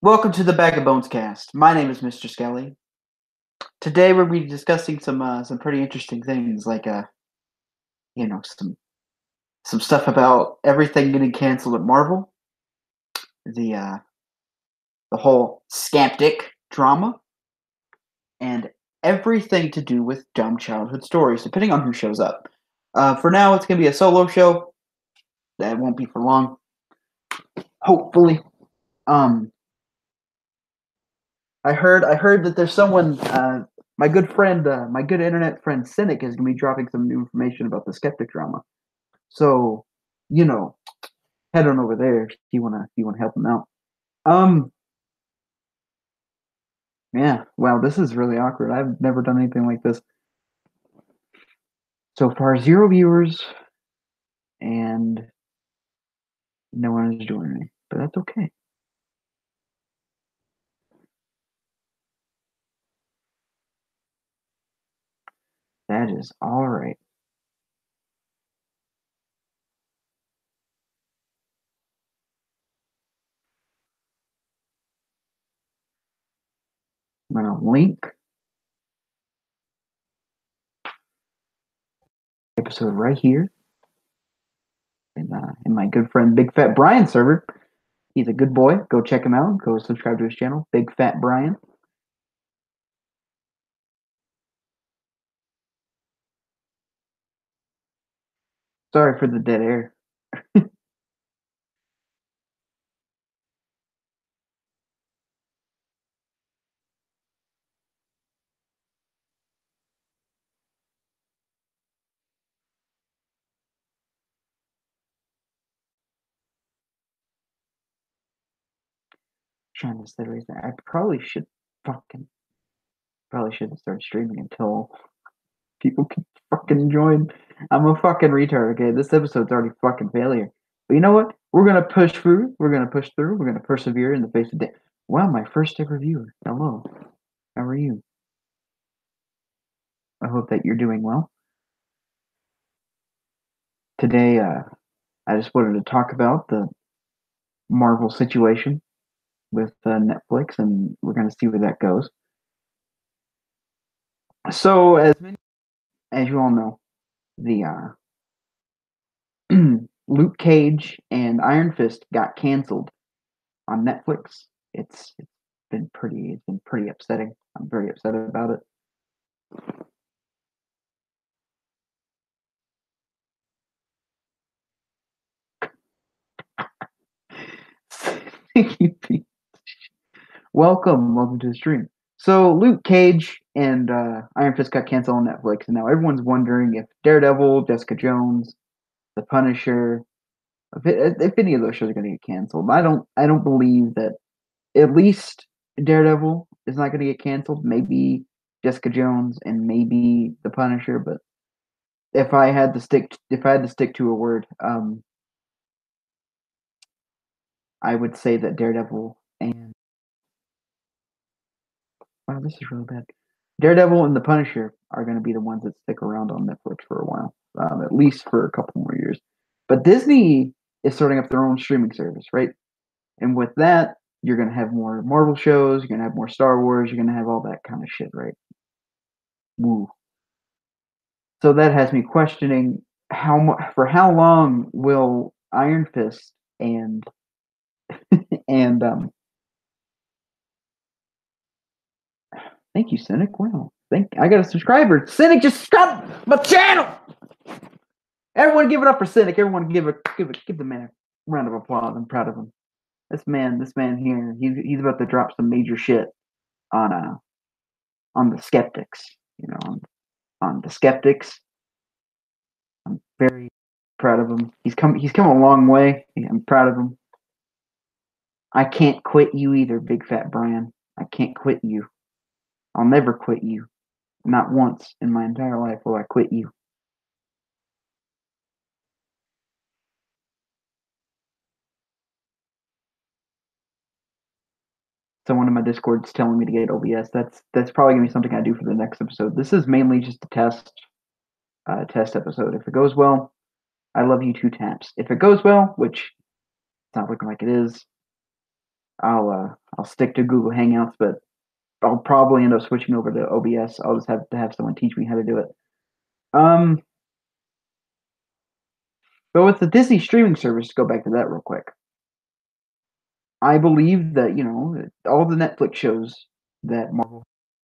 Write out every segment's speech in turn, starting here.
Welcome to the Bag of Bones cast. My name is Mr. Skelly. Today we'll be discussing some pretty interesting things, like some stuff about everything getting canceled at Marvel, the the whole Skeptic drama, and everything to do with dumb childhood stories, depending on who shows up. For now, it's gonna be a solo show. That won't be for long, hopefully. Um, I heard that there's someone. My good friend, my good internet friend Cynic is gonna be dropping some new information about the Skeptic drama. So, you know, head on over there if you wanna help him out. Um, yeah. Wow, this is really awkward. I've never done anything like this. So far, 0 viewers and no one is joining me, but that's okay. That is all right. I'm gonna link episode right here in my good friend Big Fat Brian server. He's a good boy. Go check him out. Go subscribe to his channel, Big Fat Brian. Sorry for the dead air. Trying to say everything. I fucking probably shouldn't start streaming until people can fucking join. I'm a fucking retard. Okay, this episode's already fucking failure. But you know what? We're gonna push through. We're gonna push through. We're gonna persevere in the face of death. Wow, my first ever viewer. Hello. How are you? I hope that you're doing well. Today, I just wanted to talk about the Marvel situation with Netflix, and we're gonna see where that goes. So, as you all know, the Luke Cage and Iron Fist got canceled on Netflix. It's been pretty upsetting. I'm very upset about it. Thank you, Pete. Welcome to the stream. So Luke Cage and Iron Fist got canceled on Netflix, and now everyone's wondering if Daredevil, Jessica Jones, The Punisher, if any of those shows are going to get canceled. I don't believe that. At least Daredevil is not going to get canceled. Maybe Jessica Jones and maybe The Punisher, but if I had to stick to a word, I would say that Daredevil and wow, this is really bad. Daredevil and The Punisher are going to be the ones that stick around on Netflix for a while, at least for a couple more years. But Disney is starting up their own streaming service, right? And with that, you're going to have more Marvel shows, you're going to have more Star Wars, you're going to have all that kind of shit, right? Woo. So that has me questioning for how long will Iron Fist and thank you, Cynic. Wow, I got a subscriber. Cynic just subscribed my channel. Everyone, give it up for Cynic. Everyone, give the man a round of applause. I'm proud of him. This man here, he's about to drop some major shit on the skeptics. You know, on the skeptics. I'm very proud of him. He's come a long way. I'm proud of him. I can't quit you either, Big Fat Brian. I can't quit you. I'll never quit you. Not once in my entire life will I quit you. Someone in my Discord's telling me to get OBS. That's probably gonna be something I do for the next episode. This is mainly just a test episode. If it goes well, I love you 2 taps. If it goes well, which it's not looking like it is, I'll stick to Google Hangouts, but I'll probably end up switching over to OBS. I'll just have to have someone teach me how to do it. But with the Disney streaming service, go back to that real quick. I believe that all the Netflix shows that Marvel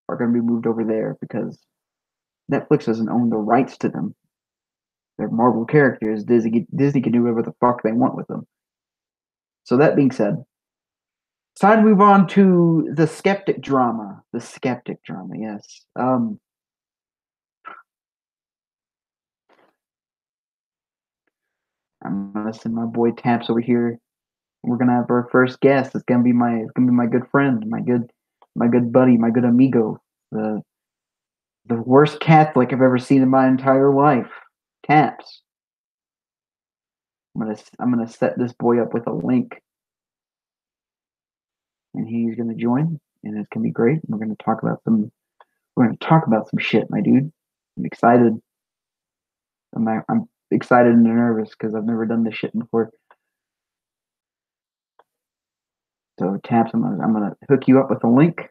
are going to be moved over there because Netflix doesn't own the rights to them. They're Marvel characters. Disney can do whatever the fuck they want with them. So that being said, it's time to move on to the Skeptic drama. The Skeptic drama, yes. I'm gonna send my boy Taps over here. We're gonna have our first guest. It's gonna be my good friend, my good buddy, my good amigo, the worst Catholic I've ever seen in my entire life. Taps. I'm gonna set this boy up with a link, and he's gonna join, and it's gonna be great. We're gonna talk about some shit, my dude. I'm excited. I'm excited and nervous because I've never done this shit before. So Taps, I'm gonna hook you up with a link.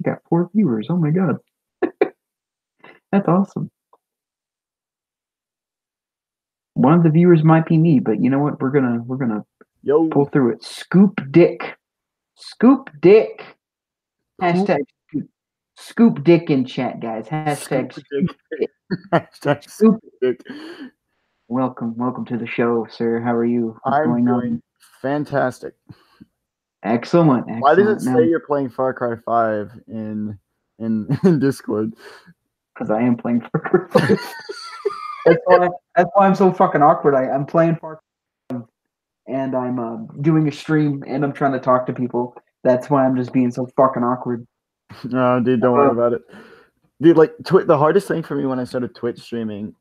Got 4 viewers. Oh my god, that's awesome. One of the viewers might be me, but you know what? We're gonna pull through it. Scoop Dick. Hashtag scoop Dick in chat, guys. Hashtag scoop Dick. Hashtag scoop Dick. Welcome to the show, sir. How are you? What's going on? Fantastic. Excellent. Why does it say you're playing Far Cry 5 in Discord? Because I am playing Far Cry 5. That's why I'm so fucking awkward. I'm playing Far Cry 5 and I'm doing a stream and I'm trying to talk to people. That's why I'm just being so fucking awkward. No, dude, don't worry about it. Dude, like the hardest thing for me when I started Twitch streaming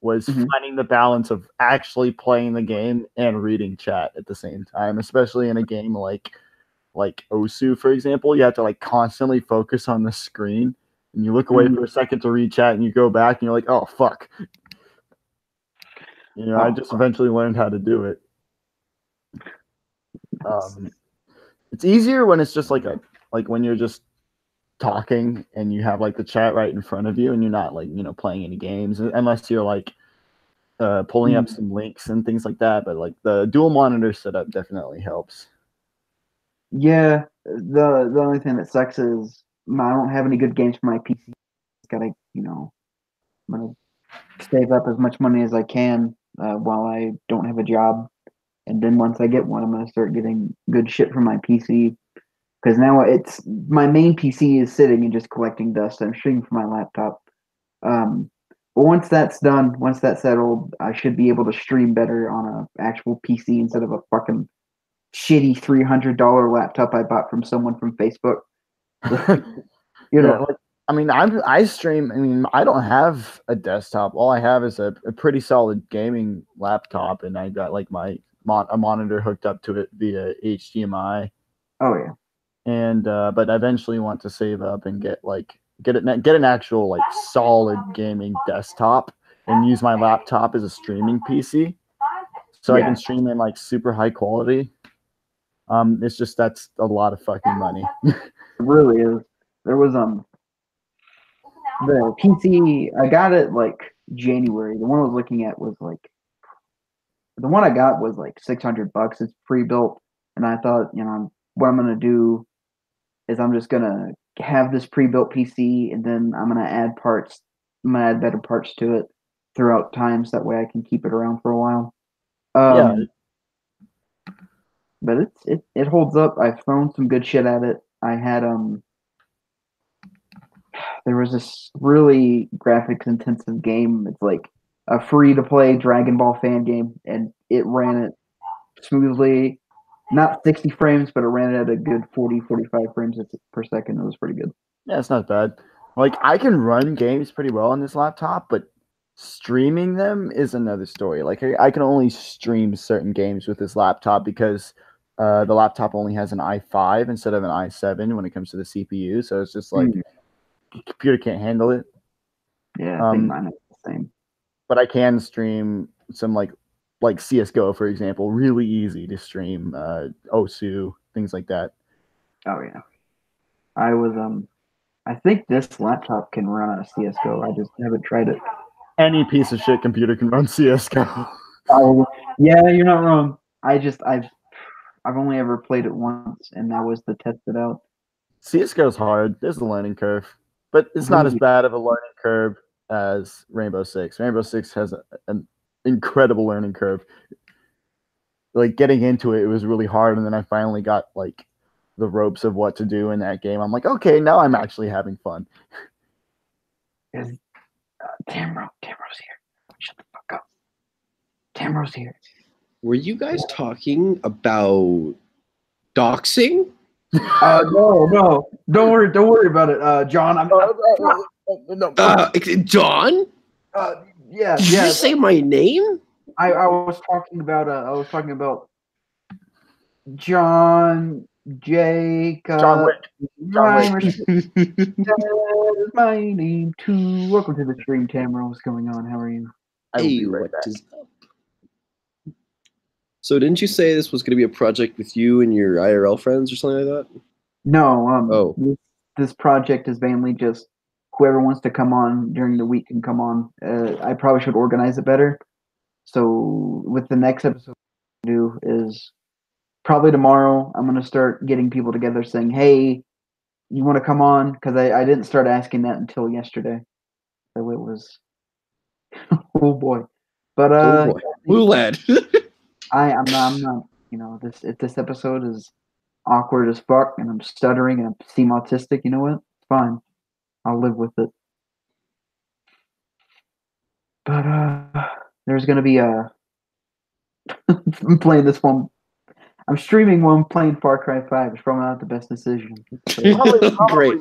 was finding the balance of actually playing the game and reading chat at the same time, especially in a game like Osu, for example. You have to like constantly focus on the screen, and you look away for a second to read chat, and you go back, and you're like, "Oh fuck!" I just eventually learned how to do it. It's easier when it's just like when you're just talking and you have like the chat right in front of you and you're not like playing any games, unless you're like pulling up some links and things like that. But like the dual monitor setup definitely helps. Yeah, the only thing that sucks is I don't have any good games for my PC. Gotta I'm gonna save up as much money as I can while I don't have a job, and then once I get one, I'm gonna start getting good shit from my PC. Because now it's my main PC is sitting and just collecting dust. I'm streaming from my laptop. But once that's done, once that's settled, I should be able to stream better on an actual PC instead of a fucking shitty $300 laptop I bought from someone from Facebook. I stream. I mean, I don't have a desktop. All I have is a pretty solid gaming laptop, and I got like a monitor hooked up to it via HDMI. Oh yeah. And but I eventually want to save up and get an actual like solid gaming desktop and use my laptop as a streaming PC, so I can stream in like super high quality. It's just that's a lot of fucking money. It really is. There was the PC I got it like January. The one I was looking at was like the one I got was like $600. It's pre-built, and I thought what I'm gonna do is I'm just gonna have this pre-built PC, and then I'm gonna add parts. I'm gonna add better parts to it throughout times. That way, I can keep it around for a while. But it holds up. I've thrown some good shit at it. I had there was this really graphics intensive game. It's like a free to play Dragon Ball fan game, and it ran it smoothly. Not 60 frames, but it ran it at a good 40, 45 frames per second. It was pretty good. Yeah, it's not bad. Like, I can run games pretty well on this laptop, but streaming them is another story. Like, I can only stream certain games with this laptop because the laptop only has an i5 instead of an i7 when it comes to the CPU. So it's just like computer can't handle it. Yeah, I think mine is the same. But I can stream some like CS:GO, for example, really easy to stream. Osu, things like that. Oh yeah, I think this laptop can run a CS:GO. I just haven't tried it. Any piece of shit computer can run CS:GO. Oh yeah, you're not wrong. I've only ever played it once, and that was to test it out. CS:GO is hard. There's a learning curve, but it's not as bad of a learning curve as Rainbow Six. Rainbow Six has an incredible learning curve. Like getting into it was really hard, and then I finally got like the ropes of what to do in that game. I'm like, okay, now I'm actually having fun. Tamro's here. Shut the fuck up. Tamro's here. Were you guys talking about doxing? No. Don't worry about it, John. John? Yeah. Did you say my name? I was talking about John Jacob. John Wick. That is my name too. Welcome to the stream, Tamara. What's going on? How are you? Hey, what is up? So didn't you say this was going to be a project with you and your IRL friends or something like that? No. This project is mainly just whoever wants to come on during the week can come on. I probably should organize it better. So with the next episode do is probably tomorrow. I'm going to start getting people together saying, hey, you want to come on? Because I didn't start asking that until yesterday. So it was, oh boy. But oh boy. Blue lad. I'm not, this episode is awkward as fuck and I'm stuttering and I seem autistic, you know what? It's fine. I'll live with it. But there's going to be I'm playing this one. I'm streaming one playing Far Cry 5. It's probably not the best decision. So, great.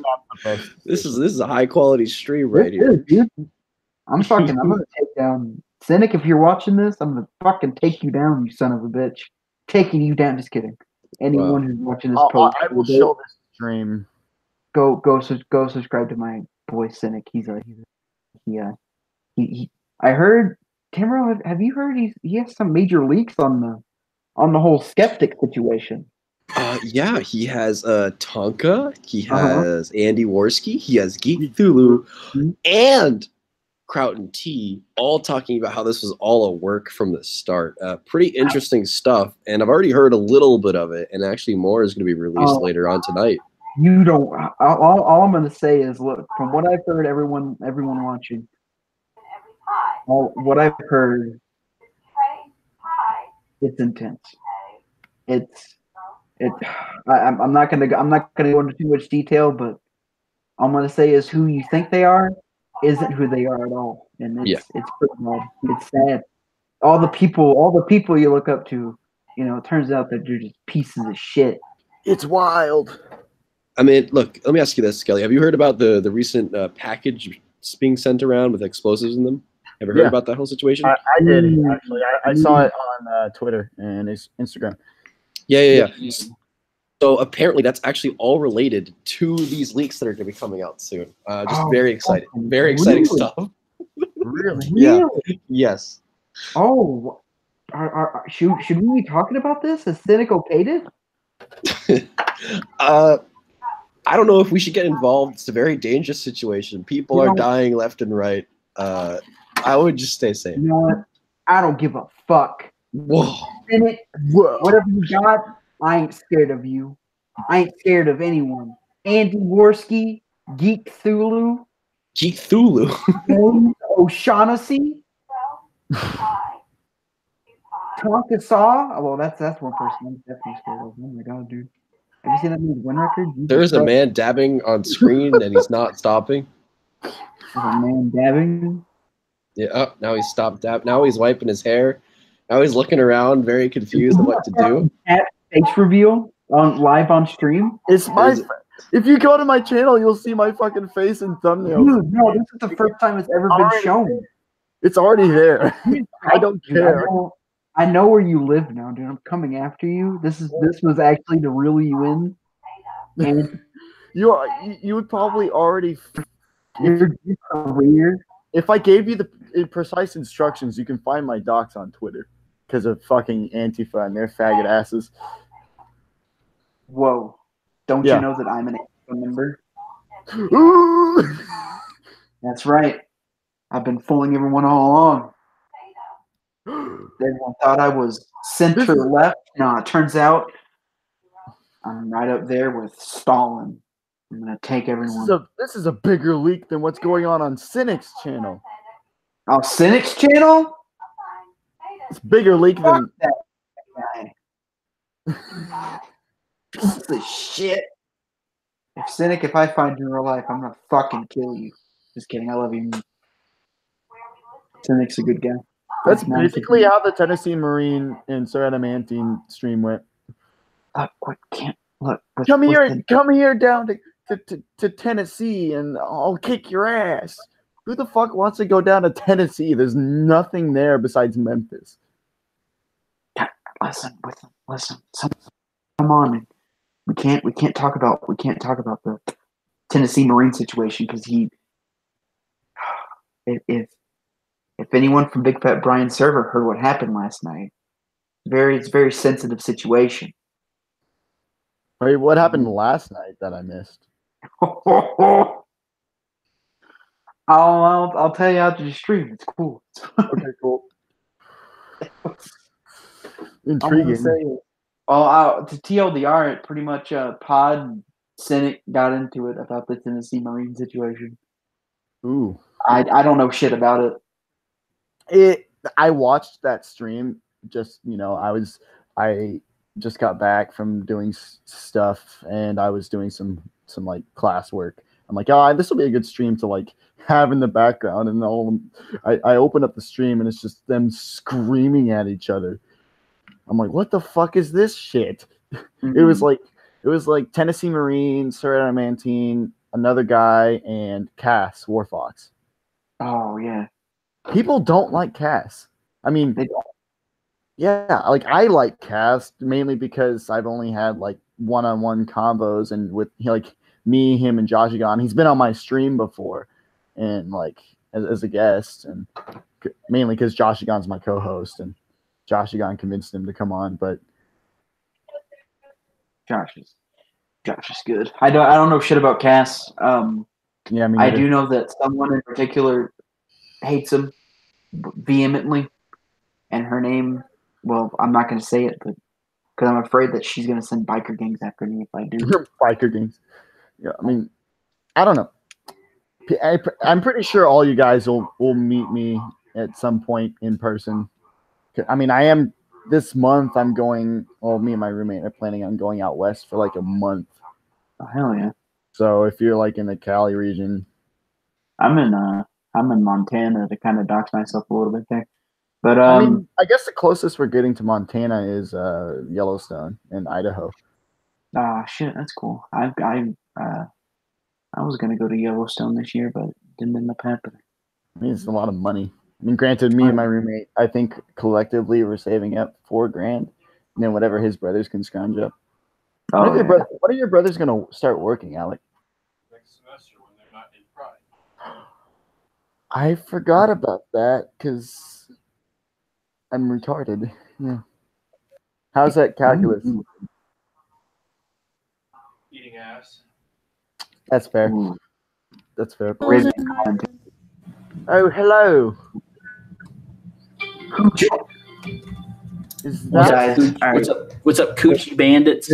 This is a high quality stream right here. Dude. I'm gonna take down Cynic. If you're watching this, I'm gonna fucking take you down, you son of a bitch. Taking you down. Just kidding. Anyone who's watching this post, I will show this stream. Go subscribe to my boy Cynic. I heard, Tamara, have you heard he has some major leaks on the whole Skeptic situation? Yeah, he has Tonka, he has Andy Worski, he has Geek Thulu, and Kraut T, all talking about how this was all a work from the start. Pretty interesting stuff, and I've already heard a little bit of it, and actually more is going to be released later on tonight. You don't. All I'm going to say is, look, from what I've heard, everyone watching, what I've heard, it's intense. I'm not gonna go into too much detail, but all I'm gonna say is who you think they are isn't who they are at all, and it's pretty bad. It's sad. All the people you look up to, it turns out that they're just pieces of shit. It's wild. I mean, look, let me ask you this, Kelly. Have you heard about the recent package being sent around with explosives in them? Ever heard about that whole situation? I did, actually. I saw it on Twitter and Instagram. Yeah. So apparently that's actually all related to these leaks that are going to be coming out soon. Very excited. Very exciting stuff. Really? Yeah. Yes. Oh, should we be talking about this? Has Cynic okayed it? I don't know if we should get involved. It's a very dangerous situation. People are dying left and right. I would just stay safe. You know what? I don't give a fuck. Whoa. Cynic, whatever you got, I ain't scared of you. I ain't scared of anyone. Andy Worski, Geek Thulu. O'Shaughnessy. Tonka Saw. Well, that's one person I'm definitely scared of. Oh my god, dude. Have you seen that movie Win Record? There's a man dabbing on screen and he's not stopping. There's a man dabbing. Yeah, now he's stopped dabbing. Now he's wiping his hair. Now he's looking around, very confused on what to do. Face reveal live on stream. If you go to my channel, you'll see my fucking face and thumbnail. Dude, no, this is the first time it's ever been shown. It's already there. I don't care. I know where you live now, dude. I'm coming after you. This was actually to reel you in. And you would probably already Your career. If I gave you the precise instructions, you can find my docs on Twitter because of fucking Antifa and their faggot asses. Whoa. Don't Yeah. you know that I'm an Antifa member? Ooh! That's right. I've been fooling everyone all along. Everyone thought I was center left. No, it turns out I'm right up there with Stalin. I'm gonna take everyone. This is a bigger leak than what's going on Cynic's channel. Oh, Cynic's channel? It's bigger leak than that guy. Piece of shit. If Cynic, if I find you in real life, I'm gonna fucking kill you. Just kidding. I love you. Cynic's a good guy. That's basically how the Tennessee Marine and Sir Adamantine stream went. Come here down to Tennessee and I'll kick your ass. Who the fuck wants to go down to Tennessee? There's nothing there besides Memphis. Listen. Come on. We can't talk about the Tennessee Marine situation because if anyone from Big Fat Brian's server heard what happened last night, it's a very sensitive situation. Wait, what happened last night that I missed? I'll tell you after the stream. It's cool. Okay, cool. Intriguing. Well, to TLDR, it pretty much Pod and Cynic got into it about the Tennessee Marine situation. Ooh. I don't know shit about it. I watched that stream. Just I just got back from doing stuff and I was doing some like classwork. I'm like, this will be a good stream to like have in the background, and I open up the stream and it's just them screaming at each other. I'm like, what the fuck is this shit? Mm-hmm. It was like Tennessee Marine, Sir Adamantine, another guy, and Cass Warfox. Oh yeah. People don't like Cass. I mean, they don't. Yeah, like I like Cass mainly because I've only had like one-on-one combos, and with like me, him, and Joshigan. He's been on my stream before, and like as a guest, and mainly because Joshigan's my co-host, and Joshigan convinced him to come on. But Josh is good. I don't know shit about Cass. Yeah, I do know that someone in particular hates him vehemently, and her name. Well, I'm not going to say it, but because I'm afraid that she's going to send biker gangs after me if I do. Biker gangs. Yeah, I mean, I don't know. I'm pretty sure all you guys will meet me at some point in person. I mean, I am this month. I'm going. Well, me and my roommate are planning on going out west for like a month. Oh hell yeah! So if you're like in the Cali region, I'm in Montana to kind of dox myself a little bit there. But I mean, I guess the closest we're getting to Montana is Yellowstone in Idaho. Ah, shit, that's cool. I was gonna go to Yellowstone this year, but didn't end up happening. I mean, it's a lot of money. I mean, granted, me and my roommate, I think collectively we're saving up $4,000, and then whatever his brothers can scrounge up. Oh, what are your brothers gonna start working, Alec? Next semester when they're not in Pride. I forgot about that because I'm retarded. Yeah. How's that calculus? Eating ass. That's fair. Ooh. That's fair. Oh, hello. Is that what's up, Coochie Bandits?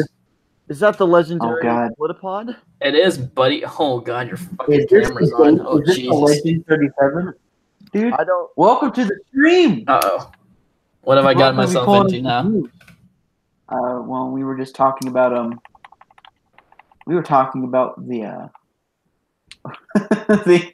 Is that the legendary Politipod? It is, buddy. Oh god, your fucking camera's on. Oh Jesus. Legend 37? Dude, I don't. Welcome to the stream. Uh-oh. What have I gotten myself into now? Well, we were just talking about the the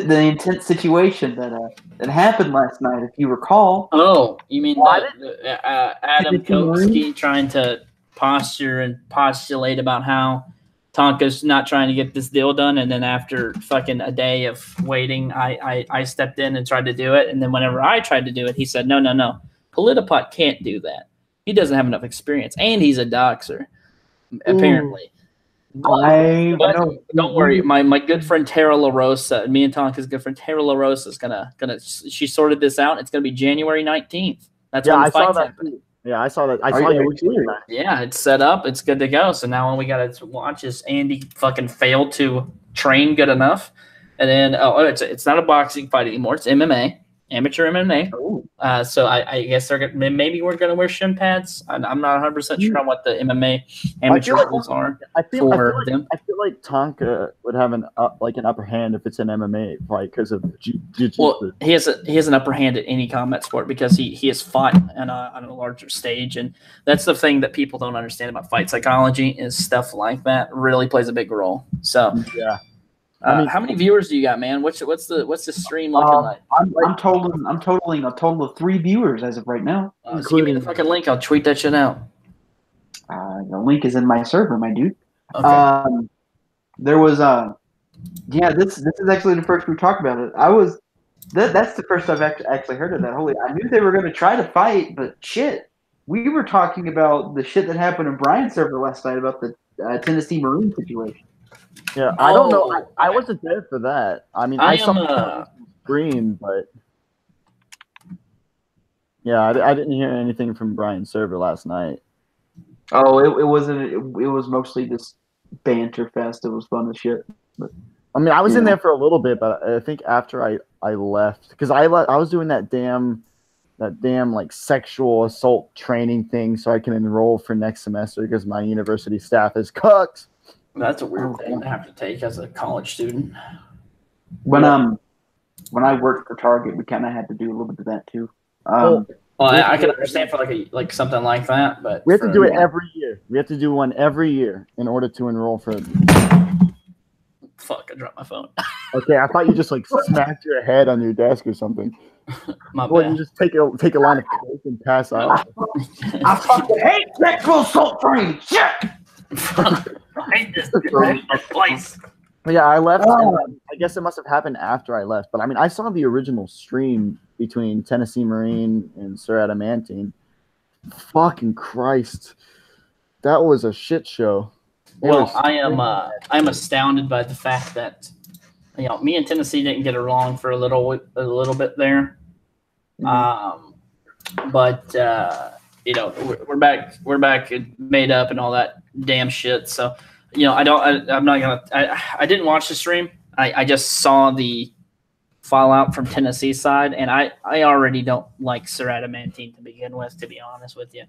intense situation that happened last night, if you recall. Oh, you mean Adam Kotsky trying to posture and postulate about how Tonka's not trying to get this deal done, and then after fucking a day of waiting, I stepped in and tried to do it, and then whenever I tried to do it, he said, no, Politipot can't do that. He doesn't have enough experience, and he's a doxer, apparently. Don't worry. My good friend Tara LaRosa, me and Tonka's good friend Tara LaRosa is gonna. She sorted this out. It's gonna be January 19th. That's when the fight's happening. Yeah, I saw that. I saw you. Yeah, it's set up. It's good to go. So now all we got to watch is Andy fucking fail to train good enough, and then it's not a boxing fight anymore. It's MMA, amateur MMA. So I guess maybe we're gonna wear shin pads. I'm not 100% sure on what the MMA amateur rules are. I feel like Tonka would have an upper hand if it's an MMA fight because of jiu-jitsu. Well, he has an upper hand at any combat sport because he has fought on a larger stage, and that's the thing that people don't understand about fight psychology is stuff like that really plays a big role. So yeah. How many viewers do you got, man? What's the stream looking like? I'm totaling a total of 3 viewers as of right now. So give me the fucking link. I'll tweet that shit out. The link is in my server, my dude. Okay. There was this is actually the first we talked about it. That's the first I've actually heard of that. I knew they were going to try to fight, but shit, we were talking about the shit that happened in Brian's server last night about the Tennessee Marine situation. Yeah, I don't know. I wasn't there for that. I mean, I saw the screen, but yeah, I didn't hear anything from Brian's server last night. Oh, it wasn't. It was mostly just banter fest. It was fun as shit. But I mean, I was in there for a little bit, but I think after I left because I was doing that damn like sexual assault training thing so I can enroll for next semester because my university staff is cucks. That's a weird thing to have to take as a college student. When I worked for Target, we kind of had to do a little bit of that too. I can understand for like something like that, but we have to do it every year. We have to do one every year in order to enroll for it. Fuck! I dropped my phone. Okay, I thought you just like smacked your head on your desk or something. My Well, bad. you just take a line of coke and pass out. I fucking hate sexual assault training. Shit. I hate this place. Yeah, I left. And I guess it must have happened after I left. But I mean, I saw the original stream between Tennessee Marine and Sir Adamantine. Fucking Christ, that was a shit show. Well, I'm astounded by the fact that me and Tennessee didn't get along for a little bit there, but we're back and made up and all that damn shit. So I didn't watch the stream. I just saw the fallout from Tennessee's side, and I already don't like Sir Adamantine to begin with, to be honest with you,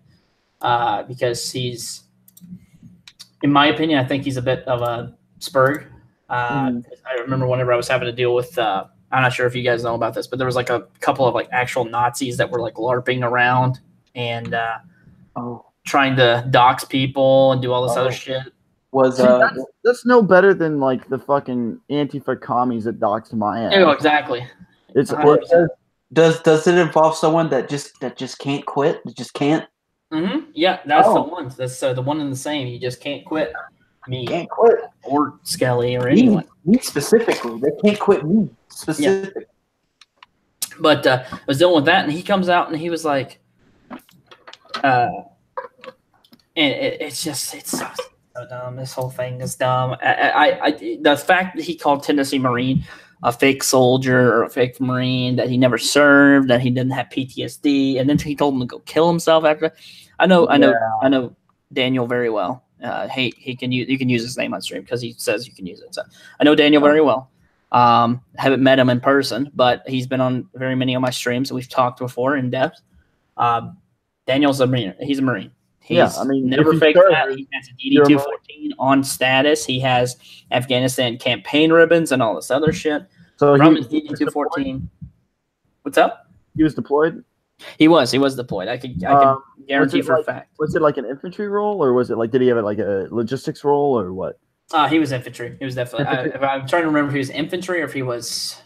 because he's, in my opinion, I think he's a bit of a spurg. I remember whenever I was having to deal with, I'm not sure if you guys know about this, but there was like a couple of like actual Nazis that were like LARPing around and trying to dox people and do all this other shit. That's no better than like the fucking Antifa commies that doxed my ass. Yeah, exactly. It's does it involve someone that just can't quit? That just can't. Mm-hmm. Yeah, that's the one. That's the one and the same. You just can't quit. Me can't quit, or Skelly or anyone. Me specifically, they can't quit me specifically. Yeah. But I was dealing with that, and he comes out and he was like, and it's so dumb. This whole thing is dumb. The fact that he called Tennessee Marine a fake soldier or a fake Marine, that he never served, that he didn't have PTSD, and then he told him to go kill himself after. I know Daniel very well. You can use his name on stream because he says you can use it. So I know Daniel very well. Haven't met him in person, but he's been on very many of my streams, and we've talked before in depth. Daniel's a Marine. He's a Marine. He's never faked that. He has a DD-214 on status. He has Afghanistan campaign ribbons and all this other shit. So from his DD-214. What's up? He was deployed? He was deployed. I can guarantee for a fact. Was it like an infantry role, or was it like, did he have like a logistics role, or what? He was infantry. He was definitely. I'm trying to remember if he was infantry or if he was.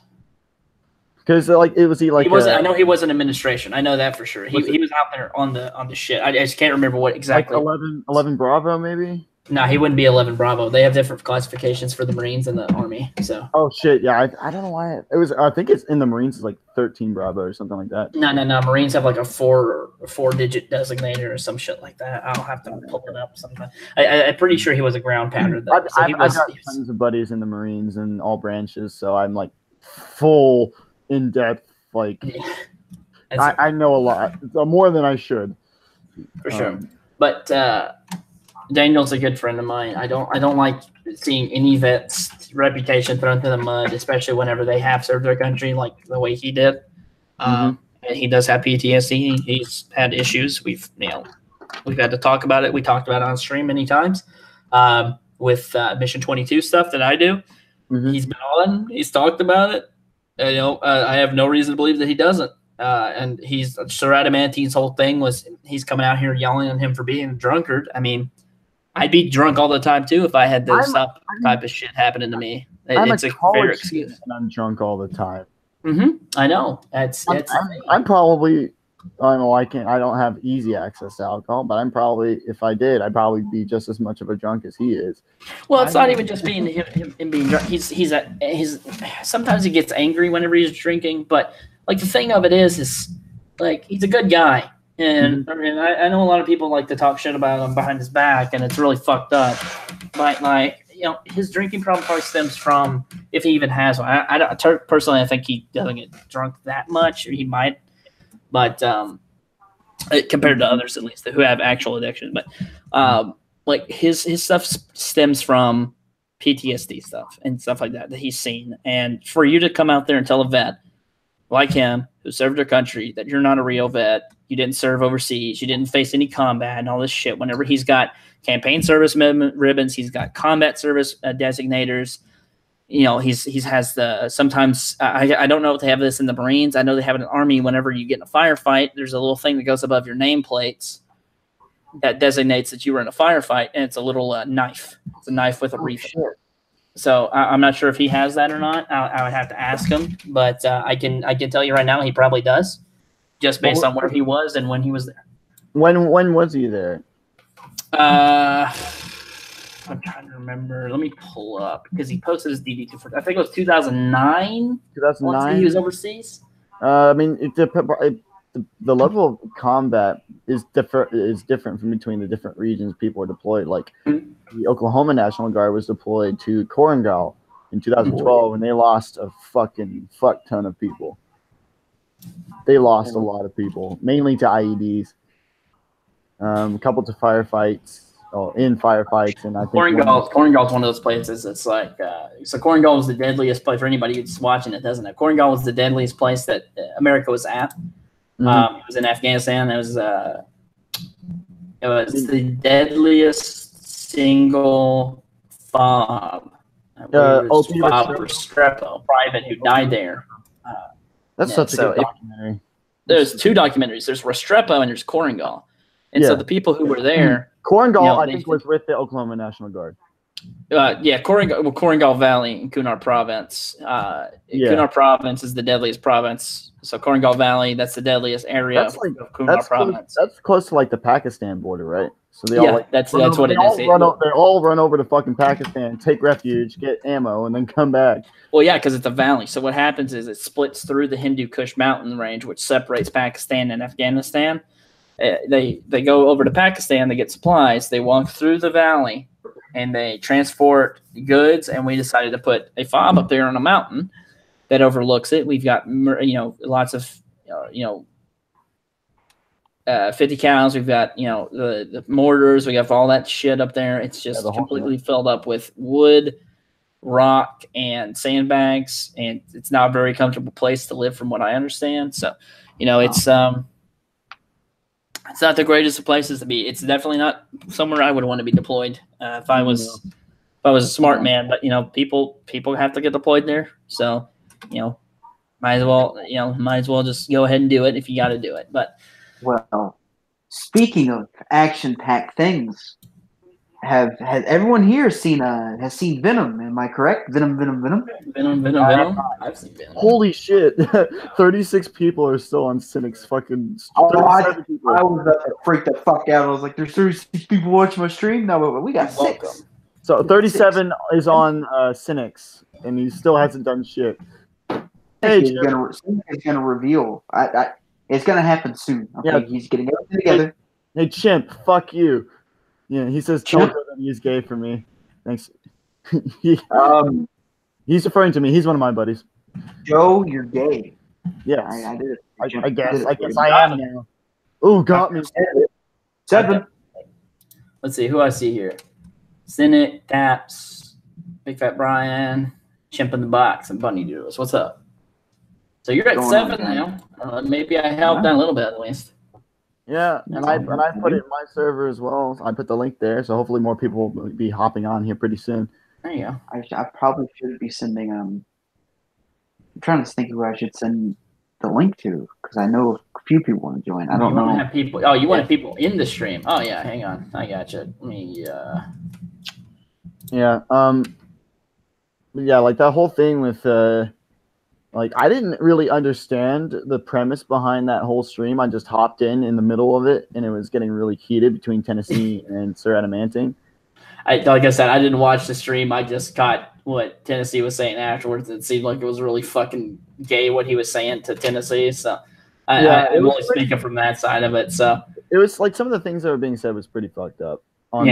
Because I know he wasn't administration. I know that for sure. He was out there on the shit. I just can't remember what exactly. Like 11 Bravo, maybe. No, he wouldn't be 11 Bravo. They have different classifications for the Marines and the Army. So. Oh shit! Yeah, I don't know why it was. I think it's in the Marines. It's like 13 Bravo or something like that. No. Marines have like a four-digit designator or some shit like that. I'll have to pull it up sometime. I'm pretty sure he was a ground pounder though. I've got tons of buddies in the Marines and all branches, so I'm like full in depth. Like I know a lot, more than I should. For sure. But Daniel's a good friend of mine. I don't like seeing any vet's reputation thrown through the mud, especially whenever they have served their country like the way he did. And he does have PTSD. He's had issues. We've had to talk about it. We talked about it on stream many times with Mission 22 stuff that I do. He's been on. He's talked about it. I have no reason to believe that he doesn't. And Serradamante's whole thing was he's coming out here yelling at him for being a drunkard. I mean, I'd be drunk all the time too if I had this type of shit happening to me. It's a fair excuse. And I'm drunk all the time. I know. I'm probably. I know I don't have easy access to alcohol, but I'm probably, if I did, I'd probably be just as much of a drunk as he is. Well, it's not even just being him being drunk. He's sometimes he gets angry whenever he's drinking, but like the thing of it is like he's a good guy. And I know a lot of people like to talk shit about him behind his back, and it's really fucked up. But like, his drinking problem probably stems from, if he even has one. Personally, I think he doesn't get drunk that much, or he might, but compared to others at least who have actual addiction. But like his stuff stems from PTSD stuff and stuff like that he's seen. And for you to come out there and tell a vet like him who served their country that you're not a real vet, you didn't serve overseas, you didn't face any combat and all this shit, whenever he's got campaign service ribbons, he's got combat service designators, he has the, sometimes I don't know if they have this in the Marines. I know they have it in the Army. Whenever you get in a firefight, there's a little thing that goes above your nameplates that designates that you were in a firefight, and it's a little knife. It's a knife with a wreath. Sure. So I'm not sure if he has that or not. I would have to ask him, but I can tell you right now he probably does, just based on where he was and when he was there. When was he there? I'm trying to remember. Let me pull up because he posted his DD2 for, I think it was 2009. 2009. He was overseas. I mean, the level of combat is different from between the different regions people are deployed. Like the Oklahoma National Guard was deployed to Korengal in 2012, and they lost a fuck ton of people. They lost a lot of people, mainly to IEDs, a couple to firefights. In firefights, and I think Korengal's one of those places. It's like so. Korengal was the deadliest place for anybody who's watching it. Doesn't it? Korengal was the deadliest place that America was at. It was in Afghanistan. It was the deadliest single fob. Restrepo private who died there. That's such a good documentary. There's two documentaries. There's Restrepo and there's Korengal. And so the people who were there. Korengal, I think, was with the Oklahoma National Guard. Korengal Valley in Kunar Province. Kunar Province is the deadliest province. So Korengal Valley, that's the deadliest area of Kunar Province. That's close to like the Pakistan border, right? So they that's what it is. They all run over to fucking Pakistan, take refuge, get ammo, and then come back. Well, yeah, because it's a valley. So what happens is it splits through the Hindu Kush mountain range, which separates Pakistan and Afghanistan. They go over to Pakistan, they get supplies, they walk through the valley, and they transport goods, and we decided to put a fob up there on a mountain that overlooks it. We've got, lots of, 50 cals. We've got, the mortars. We have all that shit up there. It's just completely filled up with wood, rock, and sandbags, and it's not a very comfortable place to live from what I understand. So, it's not the greatest of places to be. It's definitely not somewhere I would want to be deployed if I was a smart man. But people have to get deployed there, so might as well just go ahead and do it if you got to do it. But well, speaking of action-packed things, has everyone here seen has seen Venom? Am I correct? Venom. Venom. I've seen Venom. Holy shit! 36 people are still on Cynic's fucking. Oh, I 37 people. was about to freak the fuck out. I was like, "There's 36 people watching my stream." No, we got Welcome. 6. So 37 is on Cynic's, and he still hasn't done shit. Hey, He's gonna reveal. It's gonna happen soon. Okay, Yeah. he's getting everything together. Hey, Chimp, fuck you. Yeah, he says, Chimp? "Don't he's gay for me." Thanks. He's referring to me. He's one of my buddies. Joe, you're gay. Yes. I did it. I guess I am now. Oh, got me. 7. Let's see who I see here. Cynic, Taps, Big Fat Brian, Chimp in the Box, and Bunny Doodles. What's up? So you're at Going 7 on, now. Maybe I helped out a little bit at least. Yeah, and I put it in my server as well. I put the link there, so hopefully more people will be hopping on here pretty soon. There you go. I probably should be sending. I'm trying to think who I should send the link to because I know a few people want to join. I don't know. Want to have people. Oh, you want people in the stream? Oh yeah, hang on. I got you. Let me. Yeah. Yeah, like that whole thing with like I didn't really understand the premise behind that whole stream. I just hopped in the middle of it, and it was getting really heated between Tennessee and Sir Adamantine. Like I said, I didn't watch the stream. I just caught what Tennessee was saying afterwards. It seemed like it was really fucking gay what he was saying to Tennessee. So I'm only speaking from that side of it. So it was like some of the things that were being said was pretty fucked up. On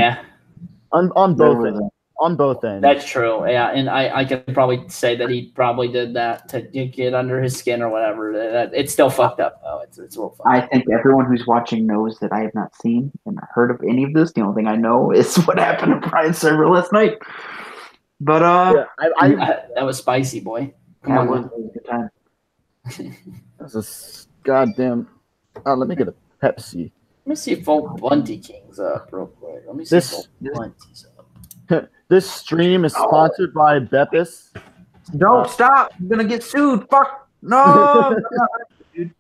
both ends. On both ends. That's true. Yeah, and I could probably say that he probably did that to get under his skin or whatever. It's still fucked up though. It's real fucked up. I think everyone who's watching knows that I have not seen and heard of any of this. The only thing I know is what happened to Brian's server last night. But that was spicy, boy. Come on, was a good time. That's a goddamn. Oh, let me get a Pepsi. Let me see if old Bunty King's up real quick. Let me see if old Bunty's up. This stream is sponsored by Beppis. Don't stop! I'm gonna get sued. Fuck no, dude.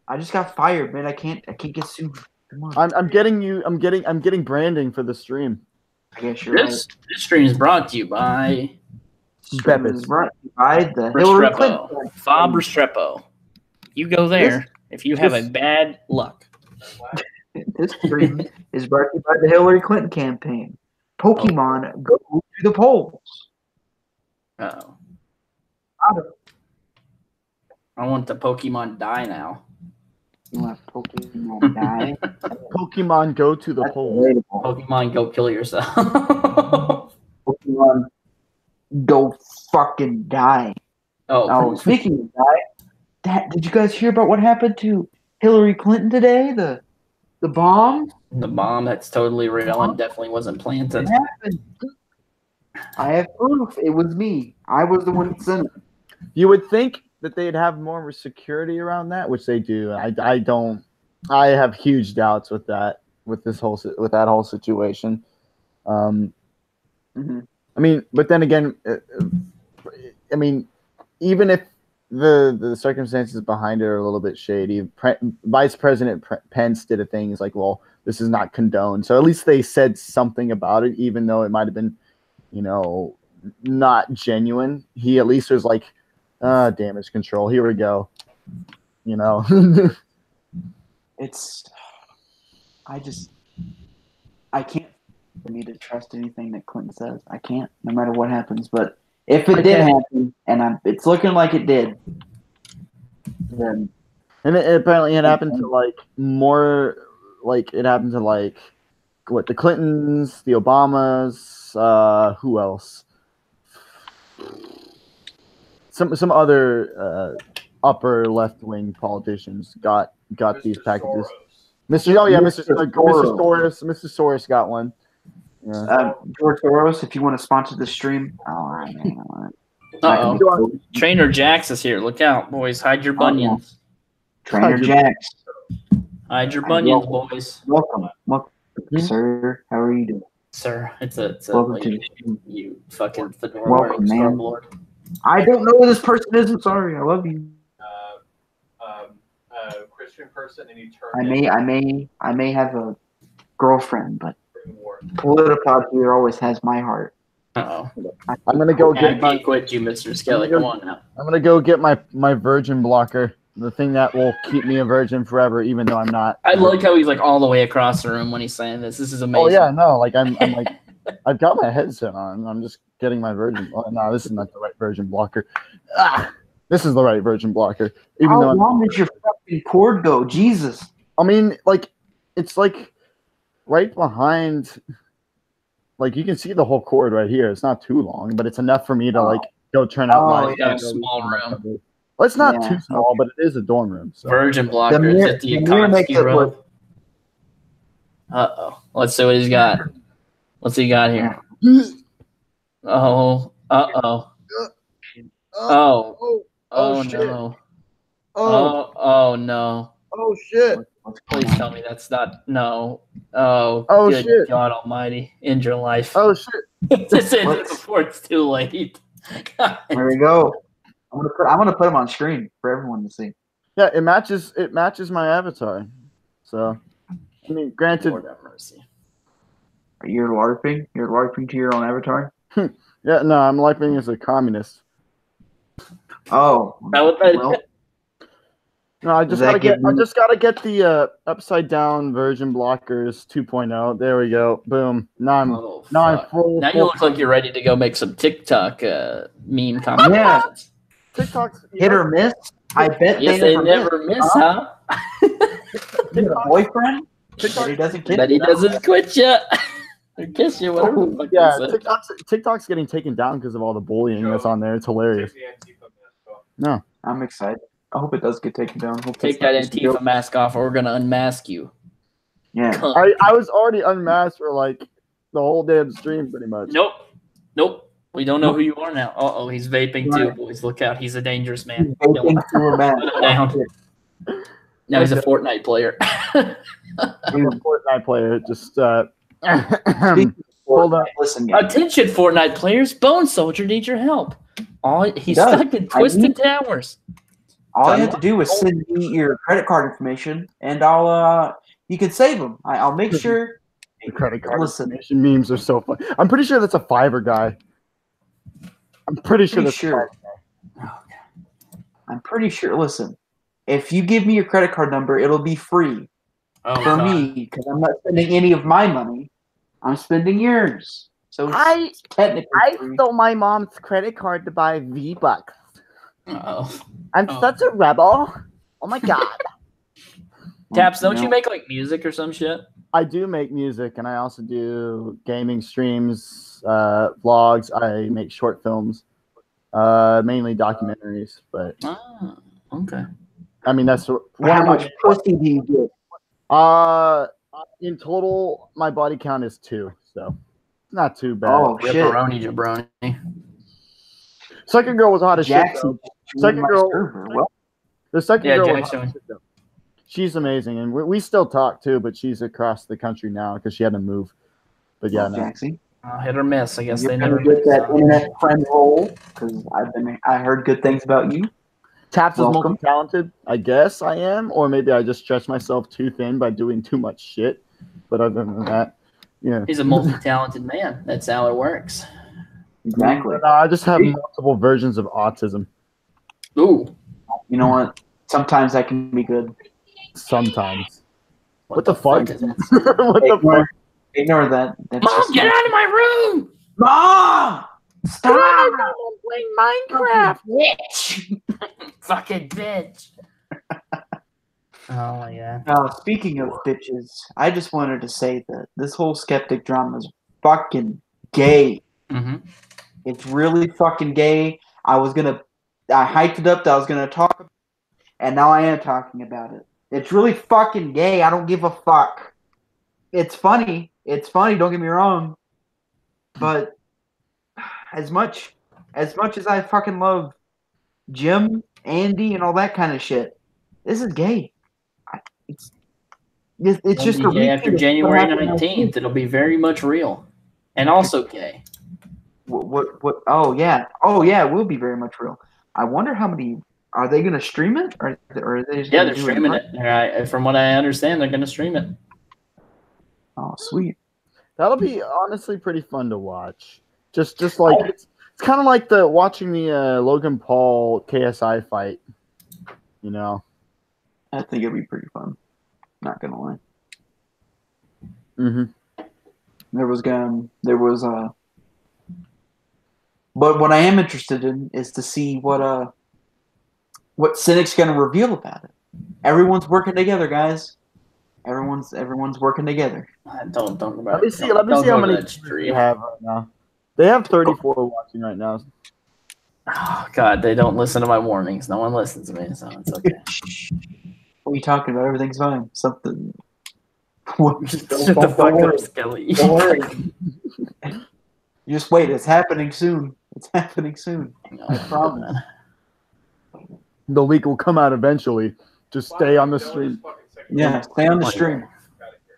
I just got fired, man. I can't get sued. Come on. I'm getting branding for the stream. I guess you're This stream is brought to you by Beppis. Brought to you by the Hillary Clinton. Fob Restrepo. You go there if you have a bad luck. This stream is brought to you by the Hillary Clinton campaign. Pokemon, go to the polls. Uh-oh. I want the Pokemon die now. You want Pokemon die? Pokemon go to the polls. Pokemon go kill yourself. Pokemon go fucking die. Oh, Speaking of die, did you guys hear about what happened to Hillary Clinton today? The bomb? The bomb that's totally real and definitely wasn't planted. It happened. I have proof. It was me. I was the one that sent it. You would think that they'd have more security around that, which they do. I don't. I have huge doubts with that. With that whole situation. I mean, but then again, I mean, even if the circumstances behind it are a little bit shady, Vice President Pence did a thing. He's like, well, this is not condoned. So at least they said something about it, even though it might have been, not genuine. He at least was like, damage control. Here we go. I can't for me to trust anything that Clinton says. I can't, no matter what happens. But if it did happen, and it's looking like it did, then. And apparently it happened to what, the Clintons, the Obamas, who else? Some other upper left wing politicians got these packages. Mr. Soros got one. Yeah. George Soros, if you want to sponsor the stream, Trainer Jax is here. Look out, boys! Hide your bunions. Trainer Jax. Hide your bunions, boys. Welcome, sir. How are you doing, sir? It's a welcome to you fucking fedora welcome, man. Lord. I don't know who this person is. I'm sorry. I love you. Christian person, and you turn. I may have a girlfriend, but war. Politipod here always has my heart. Uh-oh. I'm gonna go I get can't quit you, Mr. Skelly. Come on now. I'm gonna go get my virgin blocker, the thing that will keep me a virgin forever, even though I'm not. I like how he's like all the way across the room when he's saying this. This is amazing. Oh yeah, no, like I'm like I've got my headset on. I'm just getting my virgin. Oh, no, this is not the right virgin blocker. This is the right virgin blocker. Even How though long does your fucking cord go? Jesus. I mean, like it's like right behind. Like you can see the whole cord right here. It's not too long, but it's enough for me to like go turn out my. Yeah, a small room. Well, it's not too small, but it is a dorm room. So. Virgin blocker. The Is mirror- it the the mirror makes Akatsuki it robe? look- Uh-oh. Let's see what he's got. What's he got here? Oh. Uh-oh. Oh. Oh, shit. no. Oh, Oh, no. oh shit. Please tell me that's not. No. Oh, Oh, good shit. God almighty. End your life. Oh shit. Just end it before it's too late. God. There we go. I'm gonna put them on screen for everyone to see. Yeah, it matches my avatar. So I mean, granted, Lord have mercy. You're LARPing? You're LARPing to your own avatar? yeah, no, I'm LARPing as a communist. Oh. That what that well, No, I Does just that gotta get give you- I just gotta get the upside down version blockers 2.0. There we go. Boom. Now I'm Oh, I'm fuck. full. Now you look like you're ready to go make some TikTok meme comments. TikTok's hit or miss? I bet Yes, they never miss, huh? You got a boyfriend? But he doesn't kiss But he you? doesn't quit you or kiss you, whatever. the fuck Yeah, they say. TikTok's getting taken down because of all the bullying that's on there. It's hilarious. Take the Antifa mask off. No. I'm excited. I hope it does get taken down. Hope Take that's not that just a Antifa joke. mask off, or we're gonna unmask you. Yeah. Cunt. I was already unmasked for like the whole damn stream pretty much. Nope. We don't know who you are now. Uh-oh, he's vaping too, boys. Look out. He's a dangerous man. Kill him. Vaping through a mask. Put him down. Now he's a Fortnite player. I'm a Fortnite player. Just hold on. Listen, guys. Attention, Fortnite players. Bone Soldier needs your help. He's does. stuck in Twisted Towers. All you have to do is send me your credit card information, and you can save them. I'll make sure. The credit card Listen. information memes are so fun. I'm pretty sure that's a Fiverr guy. I'm pretty sure Pretty that's sure. I'm pretty sure. Listen, if you give me your credit card number, it'll be free Oh, for God. me because I'm not spending any of my money. I'm spending yours. So it's technically free. stole my mom's credit card to buy V-Bucks. Uh-oh. I'm Oh. such a rebel. Oh my god. Taps, don't you know. make like music or some shit? I do make music, and I also do gaming streams, vlogs. I make short films, mainly documentaries. But Ah, okay. I mean, that's How one of much pussy do you get? in total, my body count is 2, so it's not too bad. Oh shit, Jabroni, jabroni. Second girl was hot as shit. Jackson. though. Second my girl- server. Well, The second Yeah, girl was Jackson. hot as shit, though. She's amazing, and we still talk too. But she's across the country now because she had to move. But yeah, no. Jackson. Hit or miss. I guess You're they gonna never get miss. that internet friend role because I heard good things about you. Taps is Welcome. multi-talented. I guess I am, or maybe I just stretch myself too thin by doing too much shit. But other than that, yeah. He's a multi-talented man. That's how it works. Exactly. No, I just have multiple versions of autism. Ooh. You know what? Sometimes that can be good. Sometimes. What the fuck? is that? What the fuck? Ignore that. That's Mom, just- get out of my room! Mom! Stop! Playing Minecraft. Bitch! Fucking bitch. Oh my god. Now, speaking of bitches, I just wanted to say that this whole Skeptic drama is fucking gay. Mm-hmm. It's really fucking gay. I hyped it up that I was gonna talk about it, and now I am talking about it. It's really fucking gay. I don't give a fuck. It's funny. It's funny, don't get me wrong. But as much as I fucking love Jim, Andy, and all that kind of shit, this is gay. It's just a repeat after of January what happened 19th, it'll be very much real. And also gay. What? Oh yeah, it will be very much real. I wonder how many are they going to stream it, or are they just Yeah, gonna they're do streaming in it. From what I understand, they're going to stream it. Oh, sweet. That'll be honestly pretty fun to watch. Just like it's kind of like the watching the Logan Paul KSI fight. You know. I think it'll be pretty fun. Not gonna lie. Mm-hmm. There was but what I am interested in is to see what Cynic's gonna reveal about it. Everyone's working together, guys. Everyone's working together. Don't Let me see how many they have right now. They have 34 watching right now. Oh God, they don't listen to my warnings. No one listens to me, so it's okay. What are you talking about? Everything's fine. Something. Shut the fuck up, Skelly. Don't worry. You just wait. It's happening soon. It's happening soon. I promise. The leak will come out eventually. Just stay on the stream. Yeah, stay on the stream.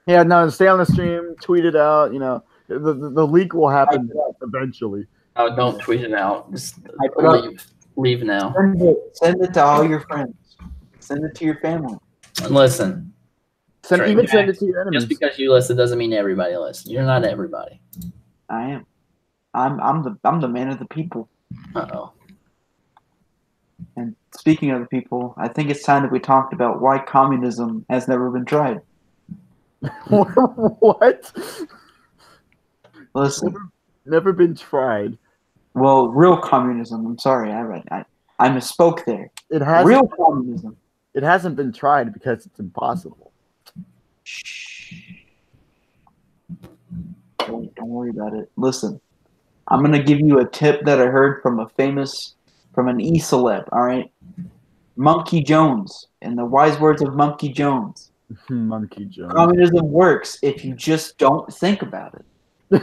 Yeah, no, stay on the stream. Tweet it out. You know, the leak will happen eventually. Oh, don't tweet it out. Just leave now. Send it to all your friends. Send it to your family. And listen. Send it to your enemies. Just because you listen doesn't mean everybody listens. You're not everybody. I am. I'm the man of the people. Uh-oh. And speaking of the people, I think it's time that we talked about why communism has never been tried. What? Listen. Never been tried. Well, real communism. I'm sorry, I misspoke there. It has real communism. It hasn't been tried because it's impossible. Don't worry about it. Listen, I'm gonna give you a tip that I heard from an e-celeb. All right, Monkey Jones, and the wise words of Monkey Jones. Monkey Jones. Communism works if you just don't think about it.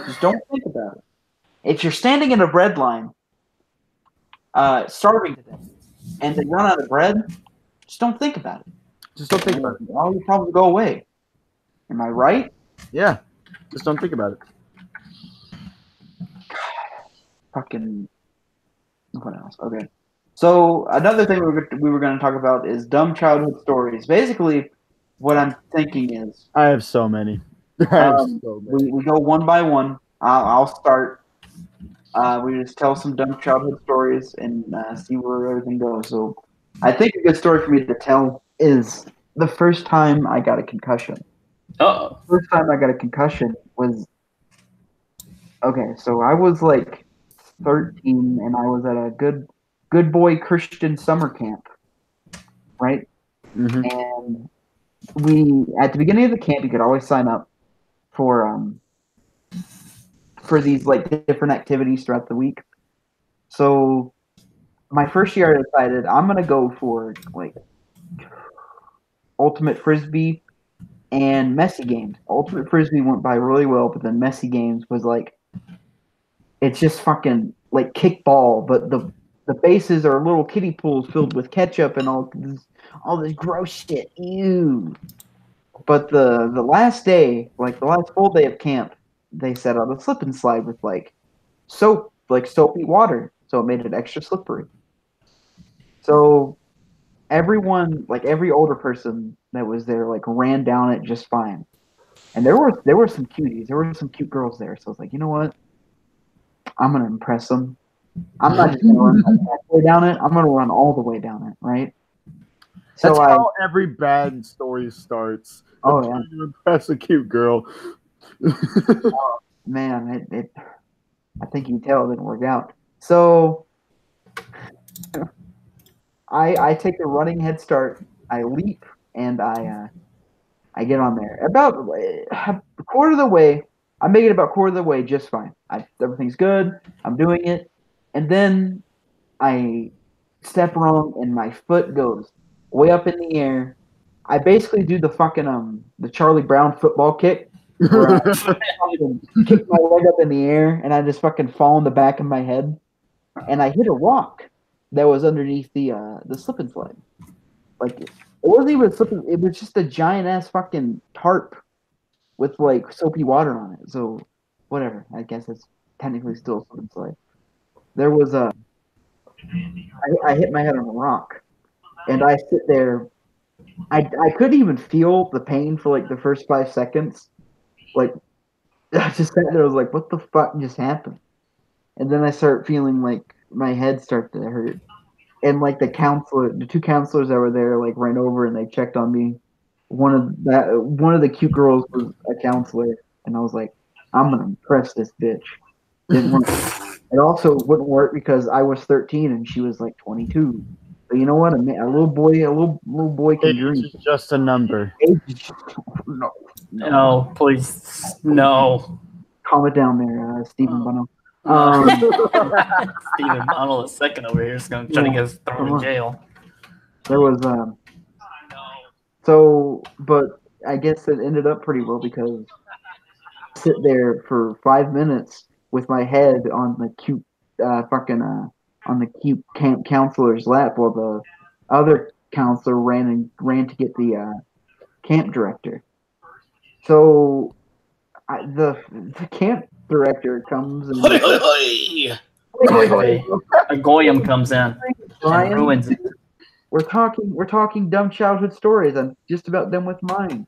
Just don't think about it. If you're standing in a bread line, starving to death, and they run out of bread, just don't think about it. Just don't think about it. All your problems go away. Am I right? Yeah. Just don't think about it. Fucking. What else? Okay. So another thing we were going to talk about is dumb childhood stories. Basically, what I'm thinking is I have so many. we go one by one. I'll start. We just tell some dumb childhood stories and see where everything goes. So I think a good story for me to tell is the first time I got a concussion. Uh-oh. First time I got a concussion was okay. So I was like 13, and I was at a good boy Christian summer camp, right? Mm-hmm. And we at the beginning of the camp, you could always sign up for these like different activities throughout the week. So my first year, I decided I'm gonna go for like ultimate frisbee and messy games. Ultimate frisbee went by really well, but then messy games was like it's just fucking like kickball, but the bases are little kiddie pools filled with ketchup and all this gross shit. Ew. But the last day, like the last full day of camp, they set up a slip and slide with like soap, like soapy water, so it made it extra slippery. So everyone, like every older person that was there, like ran down it just fine. And there were some cuties, there were some cute girls there. So I was like, you know what? I'm gonna impress them. I'm not just gonna run halfway down it. I'm gonna run all the way down it, right? So that's how every bad story starts. Oh yeah. Trying to impress a cute girl. Oh, man, I think you can tell it didn't work out. So I take a running head start. I leap and I get on there. About a quarter of the way, I make it about quarter of the way just fine. Everything's good. I'm doing it, and then I step wrong and my foot goes way up in the air. I basically do the fucking the Charlie Brown football kick. Where I fucking kick my leg up in the air and I just fucking fall on the back of my head, and I hit a rock that was underneath the slip and slide. Like it wasn't even a slip. It was just a giant ass fucking tarp with like soapy water on it. So whatever. I guess it's technically still a slip and slide. There was I hit my head on a rock, and I sit there. I couldn't even feel the pain for like the first 5 seconds. Like I just sat there. I was like, "What the fuck just happened?" And then I start feeling like my head starts to hurt. And like the two counselors that were there, like ran over and they checked on me. One of the cute girls was a counselor, and I was like, "I'm gonna impress this bitch." Didn't work. It also wouldn't work because I was 13 and she was like 22. So you know what? A little boy can Age dream. is just a number. No, please, no. Calm it down there, Stephen Bono. Stephen Bono the second over here is going to try to get us thrown in jail. There was so, but I guess it ended up pretty well because I sit there for 5 minutes with my head on the cute on the cute camp counselor's lap while the other counselor ran to get the camp director. So the camp director comes and a goyim comes in and ruins it. We're talking dumb childhood stories. I'm just about done with mine.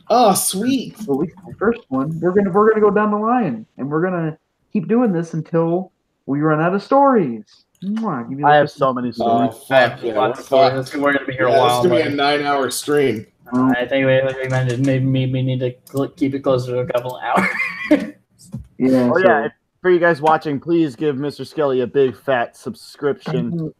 Oh, sweet. At least the first one. We're gonna go down the line, and we're gonna keep doing this until we run out of stories. I have so many stories. Oh, fuck yeah. We're gonna be here a while. It's gonna be a 9-hour stream. I think we need to keep it closer to a couple of hours. Yeah. Oh yeah. For you guys watching, please give Mr. Skelly a big fat subscription.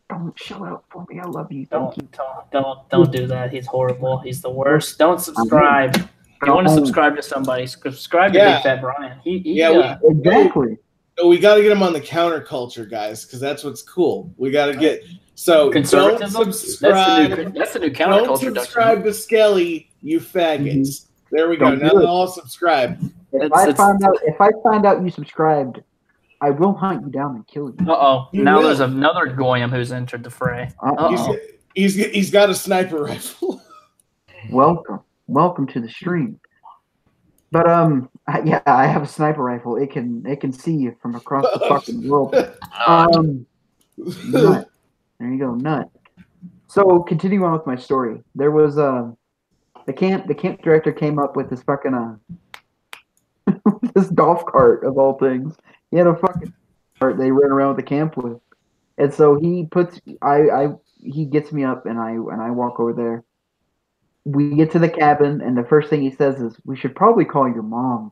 Don't show out for me. I love you. Don't do that. He's horrible. He's the worst. Don't subscribe. If you want to subscribe to somebody, subscribe to Big Fat Brian. Exactly. We got to get him on the counterculture, guys, because that's what's cool. We got to get conservatism. Don't subscribe. That's the new counterculture. Don't subscribe to Skelly, you faggots. There we go. Now they'll all subscribe. If I find out you subscribed, I will hunt you down and kill you. Now there's another goyim who's entered the fray. He's got a sniper rifle. Welcome to the stream. But I have a sniper rifle. It can see you from across the fucking world. Nut. There you go, nut. So continue on with my story. There was the camp director came up with this fucking this golf cart of all things. He had a fucking cart they ran around with the camp with, and so he gets me up and I walk over there. We get to the cabin and the first thing he says is, "We should probably call your mom."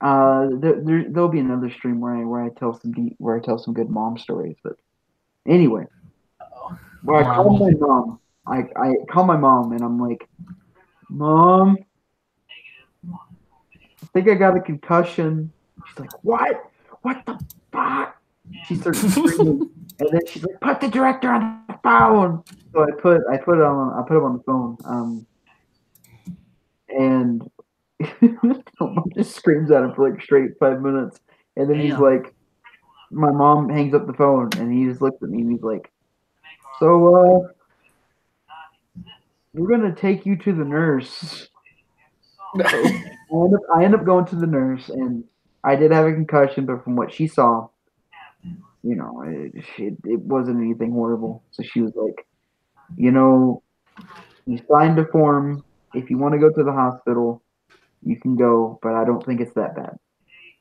There'll be another stream where I tell some good mom stories, but anyway, I call my mom. I call my mom and I'm like, "Mom, I think I got a concussion." She's like, "What? What the fuck?" She starts screaming, and then she's like, "Put the director on the phone." So I put him on the phone. And mom just screams at him for like straight 5 minutes, and then he's like, my mom hangs up the phone, and he just looks at me and he's like, "So we're gonna take you to the nurse." So I end up going to the nurse, and I did have a concussion, but from what she saw, it wasn't anything horrible. So she was like, "You signed a form. If you want to go to the hospital, you can go, but I don't think it's that bad."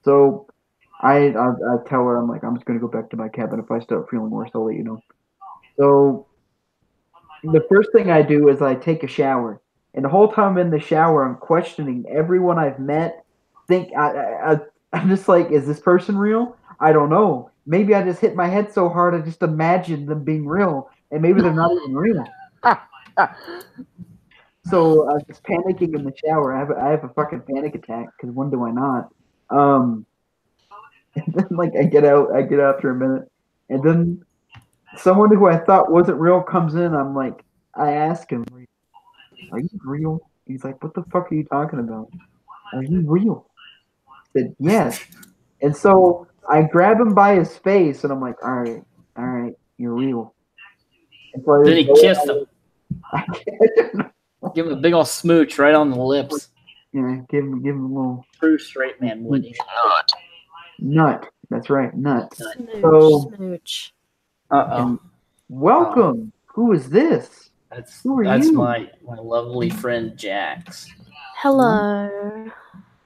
So I tell her, I'm like, "I'm just gonna go back to my cabin. If I start feeling worse, I'll let you know." So the first thing I do is I take a shower, and the whole time in the shower, I'm questioning everyone I've met. I'm just like, is this person real? I don't know. Maybe I just hit my head so hard I just imagined them being real, and maybe they're not even real. So I was just panicking in the shower. I have a fucking panic attack because when do I not? And then I get out after a minute, and then someone who I thought wasn't real comes in. I ask him, "Are you real?" He's like, "What the fuck are you talking about? Are you real?" I said, "Yes." And so I grab him by his face, and I'm like, all right, you're real. And so then he kissed him. Give him a big old smooch right on the lips. Yeah, give him a little true straight man would. Nut. That's right, nut. Smooch. Welcome. Who is this? That's you? my lovely friend Jax. Hello.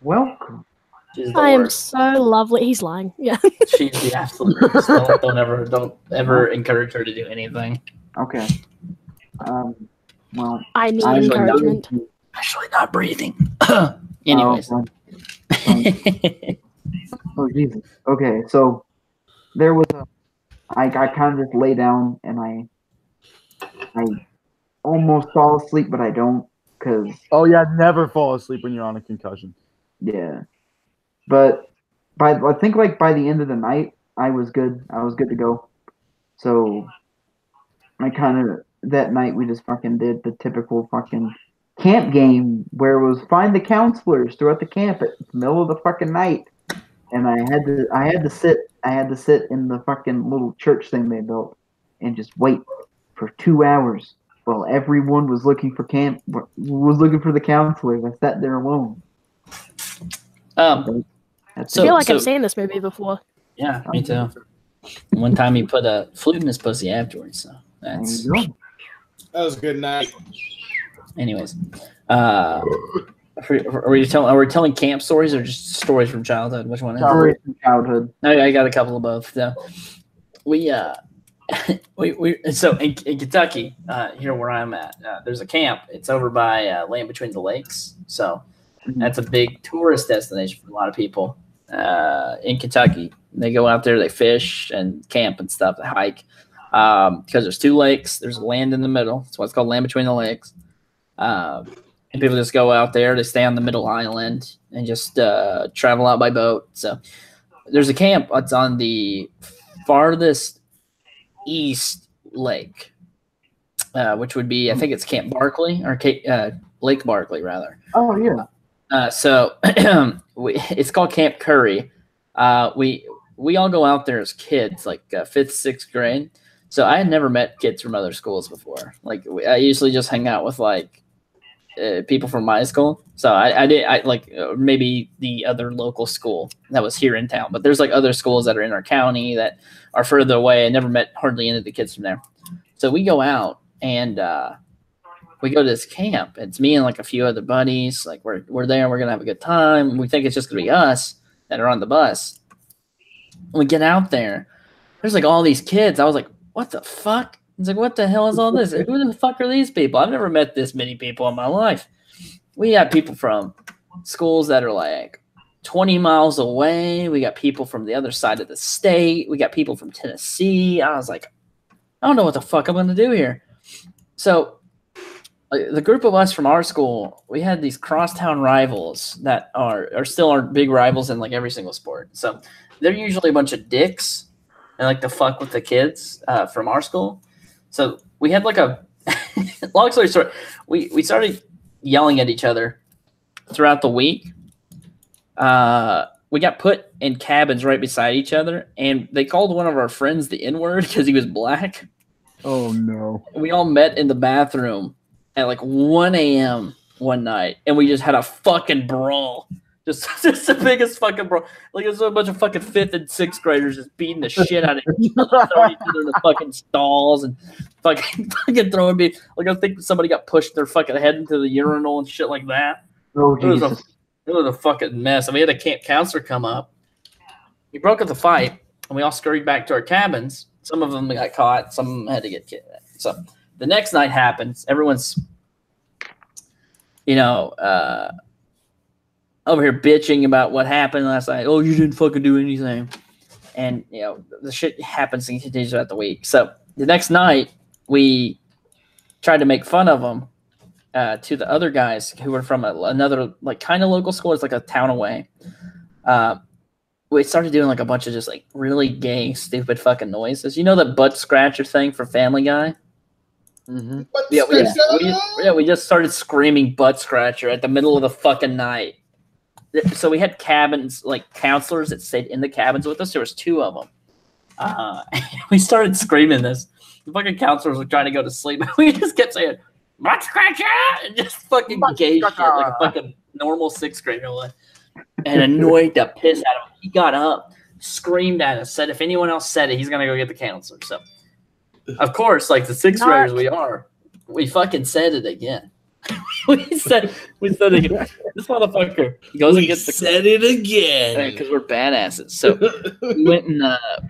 Welcome. She's the I am worst. so lovely. He's lying. Yeah. She's the absolute worst. Don't ever encourage her to do anything. Okay. Well, I need Actually, encouragement. Actually, not breathing. Anyways. Oh, oh Jesus. Okay, so there was I kind of just lay down and I almost fall asleep, but I don't because Oh yeah, never fall asleep when you're on a concussion. yeah. But I think like by the end of the night, I was good. I was good to go. So I kind of that night we just fucking did the typical fucking camp game where it was find the counselors throughout the camp at the middle of the fucking night, and I had to sit in the fucking little church thing they built and just wait for 2 hours while everyone was looking for the counselors. I sat there alone. I feel like I've seen this movie before. Yeah, me too. One time he put a flute in his pussy afterwards, so that's. That was a good night. Anyways, are we telling camp stories or just stories from childhood? Which one is Stories from childhood. I got a couple of both. So we so in Kentucky, here where I'm at, there's a camp. It's over by Land Between the Lakes, so that's a big tourist destination for a lot of people in Kentucky. They go out there, they fish and camp and stuff, they hike because there's two lakes. There's land in the middle. That's why it's called Land Between the Lakes. And people just go out there. They stay on the middle island and just travel out by boat. So there's a camp. It's on the farthest east lake, which would be, I think it's Camp Barkley or Lake Barkley, rather. Oh, yeah. So it's called Camp Curry. We all go out there as kids, like 5th, 6th grade. So I had never met kids from other schools before. Like I usually just hang out with like people from my school. So I did maybe the other local school that was here in town. But there's like other schools that are in our county that are further away. I never met hardly any of the kids from there. So we go out and we go to this camp. It's me and like a few other buddies. Like we're there. We're gonna have a good time. We think it's just gonna be us that are on the bus. We get out there. There's like all these kids. I was like, what the fuck? It's like, what the hell is all this? Who the fuck are these people? I've never met this many people in my life. We got people from schools that are like 20 miles away. We got people from the other side of the state. We got people from Tennessee. I was like, I don't know what the fuck I'm going to do here. So the group of us from our school, we had these crosstown rivals that are still our big rivals in like every single sport. So they're usually a bunch of dicks and like to fuck with the kids from our school. So we had like a long story short, we started yelling at each other throughout the week. We got put in cabins right beside each other, and they called one of our friends the N-word because he was black. Oh no. We all met in the bathroom at like 1 a.m. one night, and we just had a fucking brawl. Just the biggest fucking brawl. Like, there's a bunch of fucking 5th and 6th graders just beating the shit out of each other, throwing each other in the fucking stalls and fucking throwing me. Like, I think somebody got pushed their fucking head into the urinal and shit like that. Oh, Jesus. It was a fucking mess. And we had a camp counselor come up. He broke up the fight, and we all scurried back to our cabins. Some of them got caught. Some of them had to get kidnapped. So the next night happens. Everyone's, over here bitching about what happened last night. Oh, you didn't fucking do anything. And, the shit happens and continues throughout the week. So the next night, we tried to make fun of them to the other guys who were from another, like, kind of local school. It's like a town away. We started doing, like, a bunch of just, like, really gay, stupid fucking noises. You know the butt scratcher thing from Family Guy? Mm-hmm. We just started screaming butt scratcher at the middle of the fucking night. So we had cabins, like counselors that stayed in the cabins with us. There was 2 of them. We started screaming this. The fucking counselors were trying to go to sleep. We just kept saying, butt scratcher! And just fucking gay shit like a fucking normal 6th grader would. And annoyed the piss out of him. He got up, screamed at us, said if anyone else said it, he's going to go get the counselor. So, of course, like the 6th graders we are, we fucking said it again. we said again, this motherfucker goes and gets the said it again because we're badasses. So he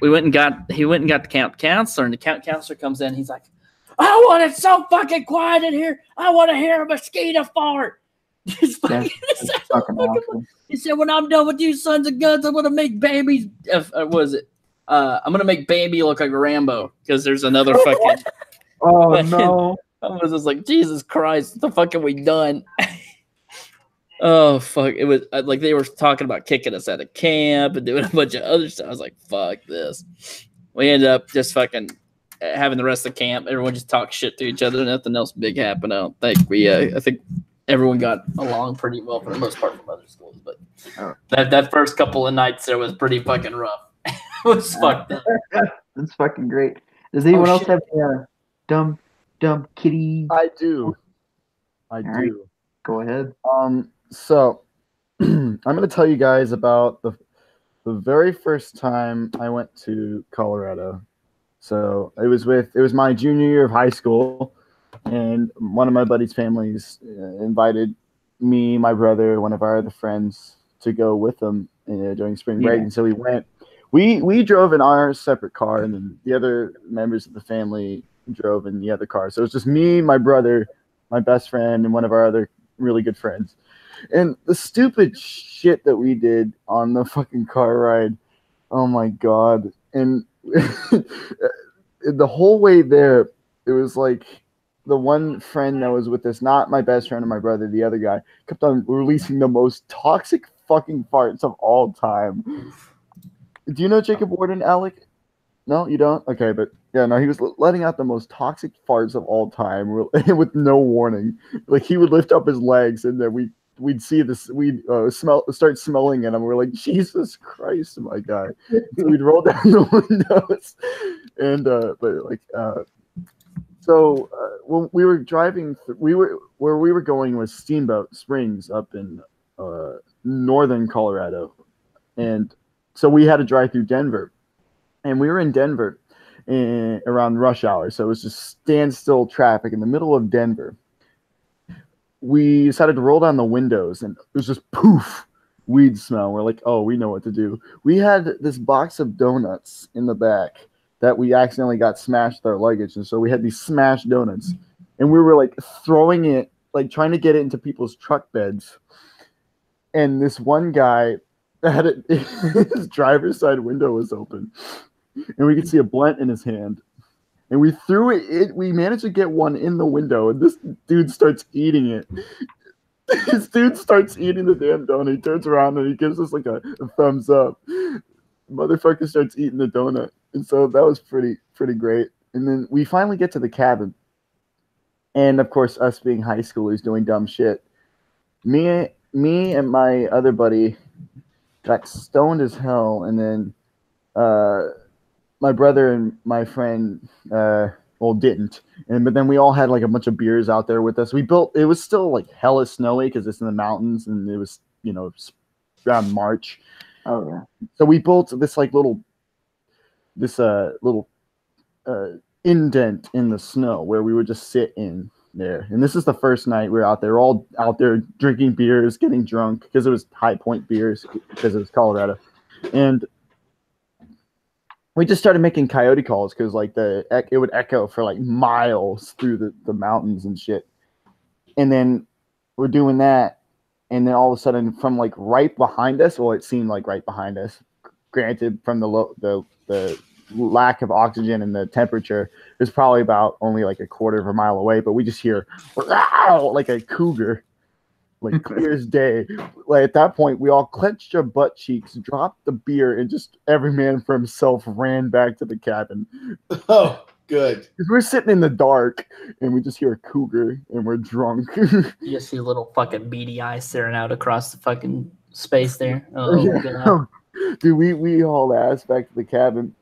went and got the camp counselor, and the camp counselor comes in. He's like, I want it so fucking quiet in here. I want to hear a mosquito fart. That's fucking awesome. He said, when I'm done with you sons of guns, I'm gonna make babies. What is it? I'm gonna make baby look like Rambo because there's another fucking. Oh no! I was just like, Jesus Christ, what the fuck have we done? Oh fuck! It was like they were talking about kicking us out of camp and doing a bunch of other stuff. I was like, fuck this. We ended up just fucking having the rest of the camp. Everyone just talked shit to each other. Nothing else big happened. I don't think I think everyone got along pretty well for the most part from other schools. But that first couple of nights there was pretty fucking rough. It was fucked up. That's fucking great. Does anyone else have a dumb kitty? I do. Right. Go ahead. So I'm going to tell you guys about the very first time I went to Colorado. So it was my junior year of high school, and one of my buddy's families invited me, my brother, one of our other friends to go with them during spring break. And so we went. We drove in our separate car, and then the other members of the family drove in the other car. So it was just me, my brother, my best friend, and one of our other really good friends. And the stupid shit that we did on the fucking car ride, oh my God. And the whole way there, it was like the one friend that was with us, not my best friend and my brother, the other guy, kept on releasing the most toxic fucking farts of all time. Do you know Jacob Warden, Alec? No, you don't? Okay, but yeah, no, he was letting out the most toxic farts of all time with no warning. Like, he would lift up his legs, and then we'd see this, we'd start smelling it, and we're like, Jesus Christ, my guy. So we'd roll down the windows, and when we were driving, where we were going was Steamboat Springs up in northern Colorado, and so we had to drive through Denver, and we were in Denver around rush hour. So it was just standstill traffic in the middle of Denver. We decided to roll down the windows, and it was just poof, weed smell. We're like, oh, we know what to do. We had this box of donuts in the back that we accidentally got smashed with our luggage. And so we had these smashed donuts, and we were like throwing it, like trying to get it into people's truck beds. And this one guy had it, his driver's side window was open, and we could see a blunt in his hand. And we threw it. We managed to get one in the window, and this dude starts eating it. This dude starts eating the damn donut. He turns around and he gives us like a thumbs up. Motherfucker starts eating the donut, and so that was pretty great. And then we finally get to the cabin, and of course, us being high schoolers doing dumb shit. Me and my other buddy got stoned as hell, and then my brother and my friend didn't, but then we all had like a bunch of beers out there with us. It was still like hella snowy because it's in the mountains, and it was around March. Oh yeah. So we built this little indent in the snow where we would just sit in there. And this is the first night we were out there, all out there drinking beers, getting drunk, because it was High Point beers, because it was Colorado. And we just started making coyote calls because it would echo for like miles through the mountains and shit. And then we're doing that, and then all of a sudden, from like right behind us, well, it seemed like right behind us, granted from the lack of oxygen and the temperature, is probably about only like a quarter of a mile away, but we just hear like a cougar, like clear as day. Like at that point, we all clenched our butt cheeks, dropped the beer, and just every man for himself ran back to the cabin. Oh, good. Because we're sitting in the dark, and we just hear a cougar, and we're drunk. You just see a little fucking beady eye staring out across the fucking space there. Oh, yeah. God. Dude, we hauled ass back to the cabin,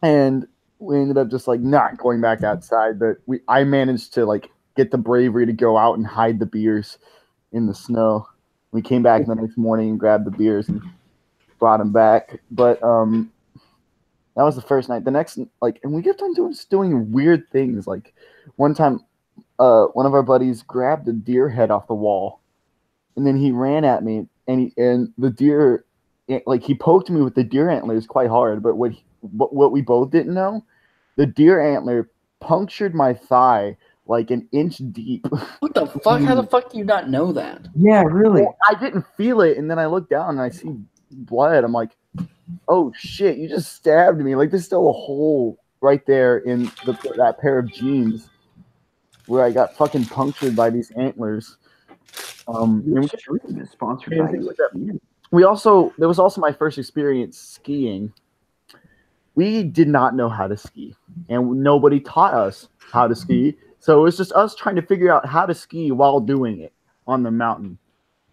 and we ended up just like not going back outside. But I managed to like get the bravery to go out and hide the beers in the snow. We came back the next morning and grabbed the beers and brought them back. But that was the first night. The next, and we kept on doing weird things. Like one time, one of our buddies grabbed a deer head off the wall, and then he ran at me, and the deer, like he poked me with the deer antlers quite hard. But what we both didn't know, the deer antler punctured my thigh like an inch deep. What the fuck? How the fuck do you not know that? Yeah, really. Well, I didn't feel it, and then I look down and I see blood. I'm like, oh shit, you just stabbed me. Like there's still a hole right there in that pair of jeans where I got fucking punctured by these antlers. Is sponsored by there was also my first experience skiing. We did not know how to ski, and nobody taught us how to ski. So it was just us trying to figure out how to ski while doing it on the mountain.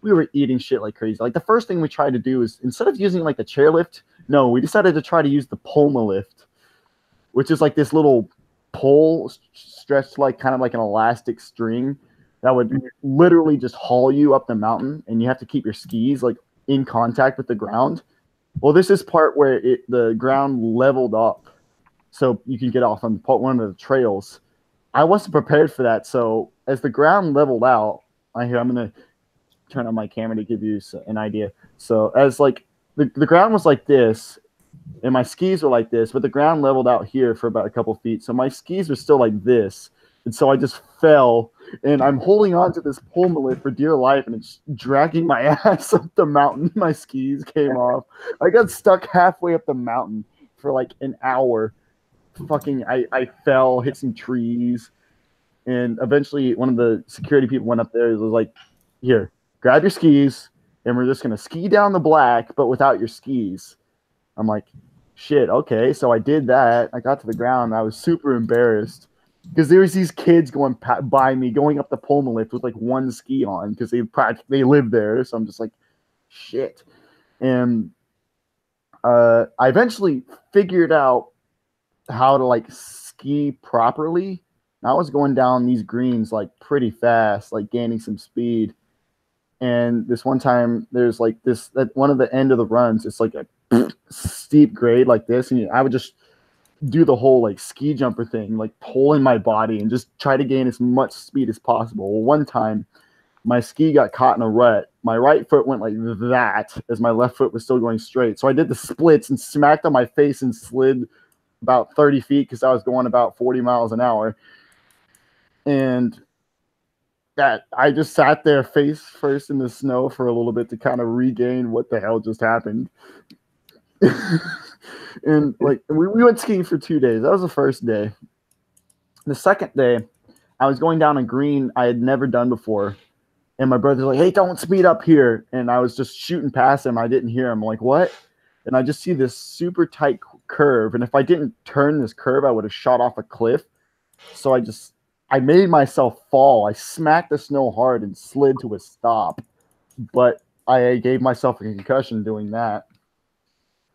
We were eating shit like crazy. Like the first thing we tried to do is, instead of using like the chairlift, no, we decided to try to use the Poma lift, which is like this little pole stretched like kind of like an elastic string that would literally just haul you up the mountain, and you have to keep your skis like in contact with the ground. Well, this is part where the ground leveled up so you can get off on one of the trails. I wasn't prepared for that, so as the ground leveled out, I'm gonna turn on my camera to give you an idea. So as like the ground was like this, and my skis were like this, but the ground leveled out here for about a couple feet. So my skis were still like this, and so I just fell, and I'm holding on to this Poma lift for dear life, and it's dragging my ass up the mountain. My skis came off. I got stuck halfway up the mountain for like an hour. Fucking, I fell, hit some trees, and eventually one of the security people went up there and was like, here, grab your skis, and we're just going to ski down the black, but without your skis. I'm like, shit, okay. So I did that. I got to the ground. I was super embarrassed because there was these kids going by me, going up the Poma lift with like one ski on because they live there. So I'm just like, shit. And I eventually figured out how to like ski properly. I was going down these greens like pretty fast, like gaining some speed. And this one time, there's like this at one of the end of the runs, it's like a steep grade like this, and I would just do the whole like ski jumper thing, like pulling my body and just try to gain as much speed as possible. Well, one time, my ski got caught in a rut. My right foot went like that as my left foot was still going straight. So I did the splits and smacked on my face and slid about 30 feet because I was going about 40 miles an hour. And that I just sat there face first in the snow for a little bit to kind of regain what the hell just happened. And like we went skiing for 2 days. That was the first day. The second day, I was going down a green I had never done before. And my brother's like, hey, don't speed up here. And I was just shooting past him. I didn't hear him. I'm like, what? And I just see this super tight curve. And if I didn't turn this curve, I would have shot off a cliff. So I made myself fall. I smacked the snow hard and slid to a stop. But I gave myself a concussion doing that.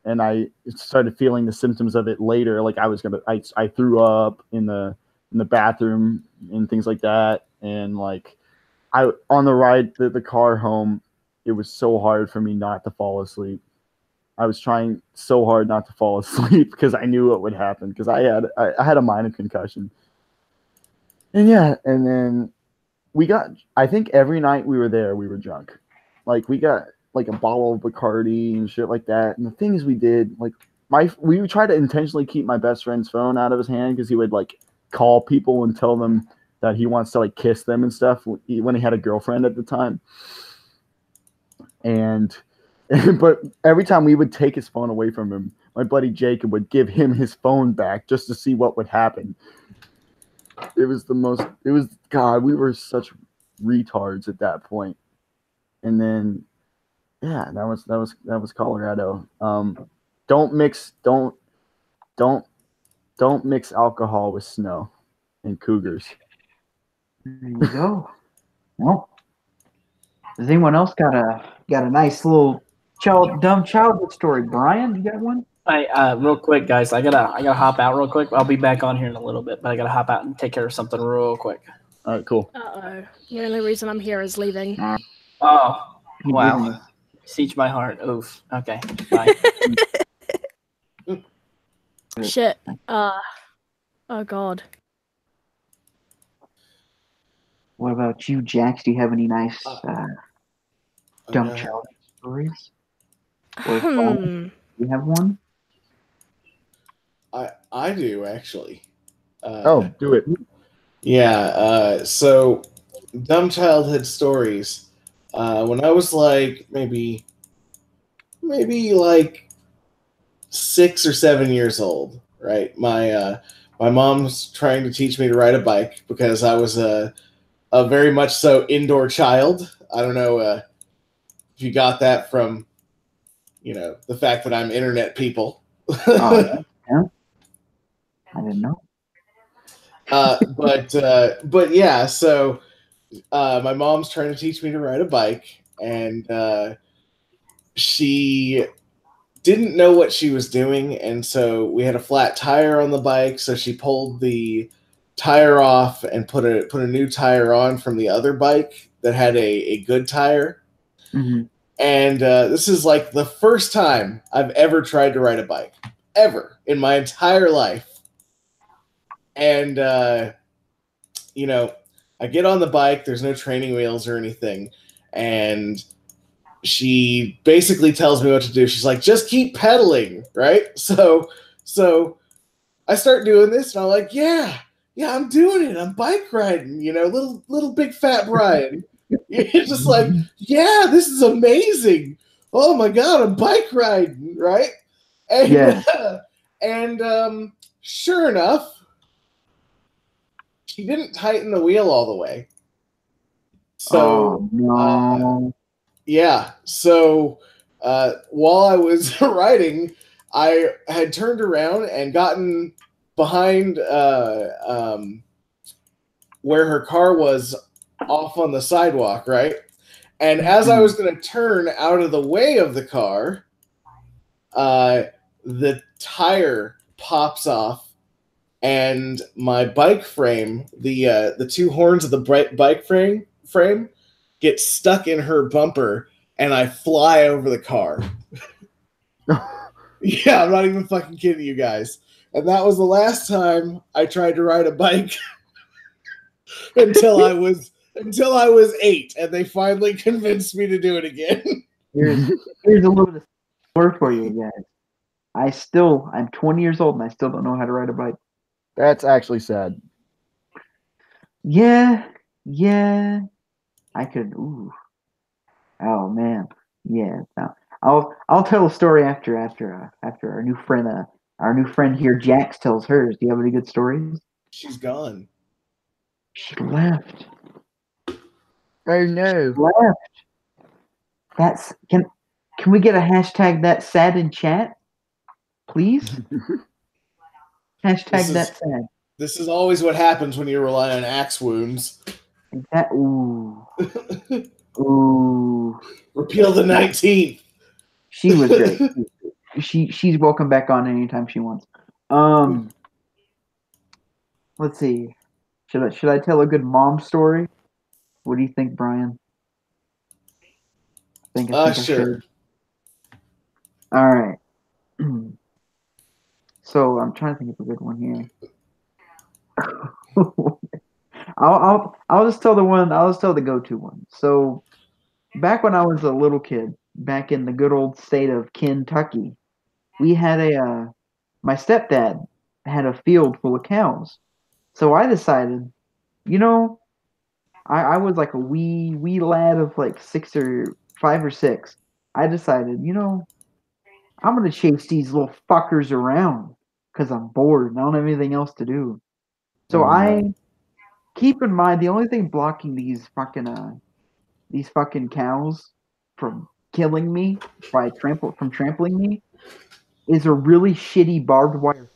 And I started feeling the symptoms of it later. Like I threw up in the bathroom and things like that. And like on the ride, the car home, it was so hard for me not to fall asleep. I was trying so hard not to fall asleep because I knew what would happen because I had a minor concussion. And yeah, and then I think every night we were there, we were drunk. Like we got like a bottle of Bacardi and shit like that. And the things we did, like we would try to intentionally keep my best friend's phone out of his hand because he would like call people and tell them that he wants to like kiss them and stuff when he had a girlfriend at the time. But every time we would take his phone away from him, my buddy Jacob would give him his phone back just to see what would happen. God, we were such retards at that point. And then, yeah, that was Colorado. Don't mix alcohol with snow and cougars. There you go. Well, does anyone else got a nice little dumb childhood story? Brian, you got one? Real quick, guys. I gotta hop out real quick. I'll be back on here in a little bit, but I gotta hop out and take care of something real quick. All right, cool. Uh-oh. The only reason I'm here is leaving. Oh, wow. Siege my heart. Oof. Okay. Bye. Shit. Oh, God. What about you, Jax? Do you have any nice dumb child stories? Or do you have one? I do actually. Do it. Yeah. So dumb childhood stories. When I was like maybe like 6 or 7 years old, right? My mom's trying to teach me to ride a bike because I was a very much so indoor child. I don't know if you got that from the fact that I'm internet people. Oh, yeah. I didn't know. But yeah, so my mom's trying to teach me to ride a bike, and she didn't know what she was doing, and so we had a flat tire on the bike, so she pulled the tire off and put a new tire on from the other bike that had a good tire. Mm-hmm. And this is like the first time I've ever tried to ride a bike, ever in my entire life. And I get on the bike, there's no training wheels or anything, and she basically tells me what to do. She's like, just keep pedaling, right? So I start doing this, and I'm like, yeah, I'm doing it. I'm bike riding, little big fat Brian. It's just like, yeah, this is amazing. Oh my god, I'm bike riding, right? And Yeah. and sure enough, she didn't tighten the wheel all the way. So no. Yeah. So while I was riding, I had turned around and gotten behind where her car was off on the sidewalk, right? And as I was going to turn out of the way of the car, the tire pops off, and my bike frame, the two horns of the bike frame get stuck in her bumper, and I fly over the car. Yeah, I'm not even fucking kidding you guys. And that was the last time I tried to ride a bike until I was 8, and they finally convinced me to do it again. Here's a little bit of word for you guys. I'm 20 years old and I still don't know how to ride a bike. That's actually sad. Yeah. I could. Ooh. Oh man. Yeah. No. I'll tell a story after our new friend here, Jax, tells hers. Do you have any good stories? She's gone. She left. Oh no. That's can we get a hashtag that's sad in chat, please? Hashtag that's sad. This is always what happens when you rely on axe wounds. Ooh. Repeal the 19th. She was great. She's welcome back on anytime she wants. Let's see. Should I tell a good mom story? What do you think, Brian? I think sure. I should. All right. So I'm trying to think of a good one here. I'll just tell the one. I'll just tell the go-to one. So back when I was a little kid, back in the good old state of Kentucky, we had my stepdad had a field full of cows. So I decided, I was like a wee lad of like 5 or 6. I decided, I'm gonna chase these little fuckers around because I'm bored and I don't have anything else to do. So I keep in mind the only thing blocking these fucking cows from killing me from trampling me is a really shitty barbed wire.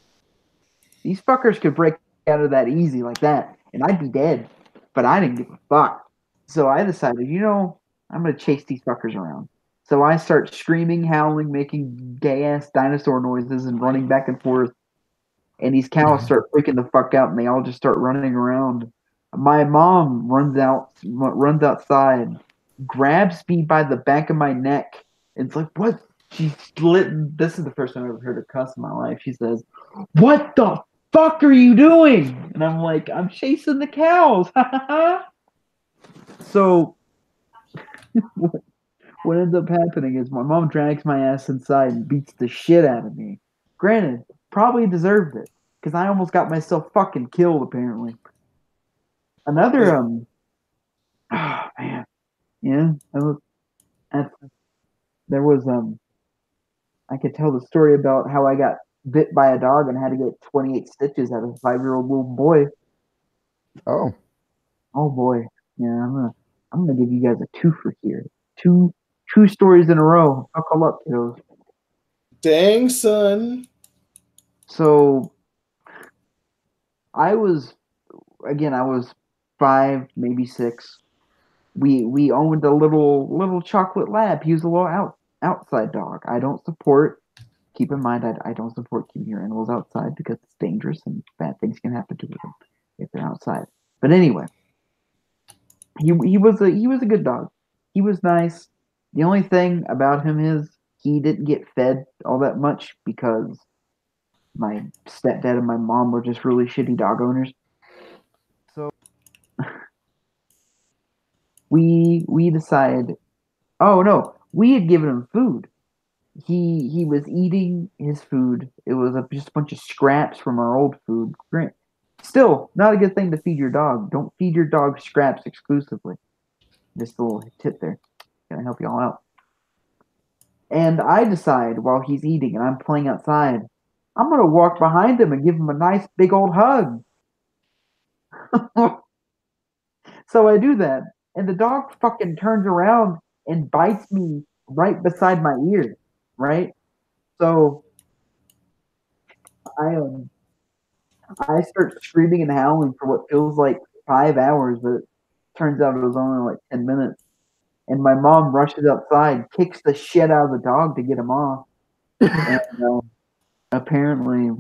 These fuckers could break out of that easy like that, and I'd be dead. But I didn't give a fuck. So I decided, I'm gonna chase these fuckers around. So I start screaming, howling, making gay ass dinosaur noises, and running back and forth. And these cows start freaking the fuck out, and they all just start running around. My mom runs outside, grabs me by the back of my neck. It's like, what? She's lit. This is the first time I've ever heard her cuss in my life. She says, "What the fuck are you doing?" And I'm like, "I'm chasing the cows." So what ends up happening is my mom drags my ass inside and beats the shit out of me. Granted, probably deserved it because I almost got myself fucking killed. Apparently, another oh man, yeah, that, there was I could tell the story about how I got bit by a dog and had to get 28 stitches out of a 5-year-old little boy. Oh, Oh boy, yeah, I'm gonna give you guys a twofer here. Two stories in a row. Buckle up, kiddos. Dang, son. So I was I was 5, maybe 6. We owned a little chocolate lab. He was a little outside dog. I don't support. Keep in mind, I don't support keeping your animals outside because it's dangerous and bad things can happen to them if they're outside. But anyway, he was a good dog. He was nice. The only thing about him is he didn't get fed all that much because my stepdad and my mom were just really shitty dog owners. So we decided. Oh no, we had given him food. He was eating his food. It was just a bunch of scraps from our old food. Still, not a good thing to feed your dog. Don't feed your dog scraps exclusively. Just a little tip there. Gonna help you all out. And I decide while he's eating and I'm playing outside, I'm gonna walk behind him and give him a nice big old hug. So I do that, and the dog fucking turns around and bites me right beside my ear, right? So I I start screaming and howling for what feels like 5 hours, but it turns out it was only like 10 minutes. And my mom rushes outside, kicks the shit out of the dog to get him off. And apparently,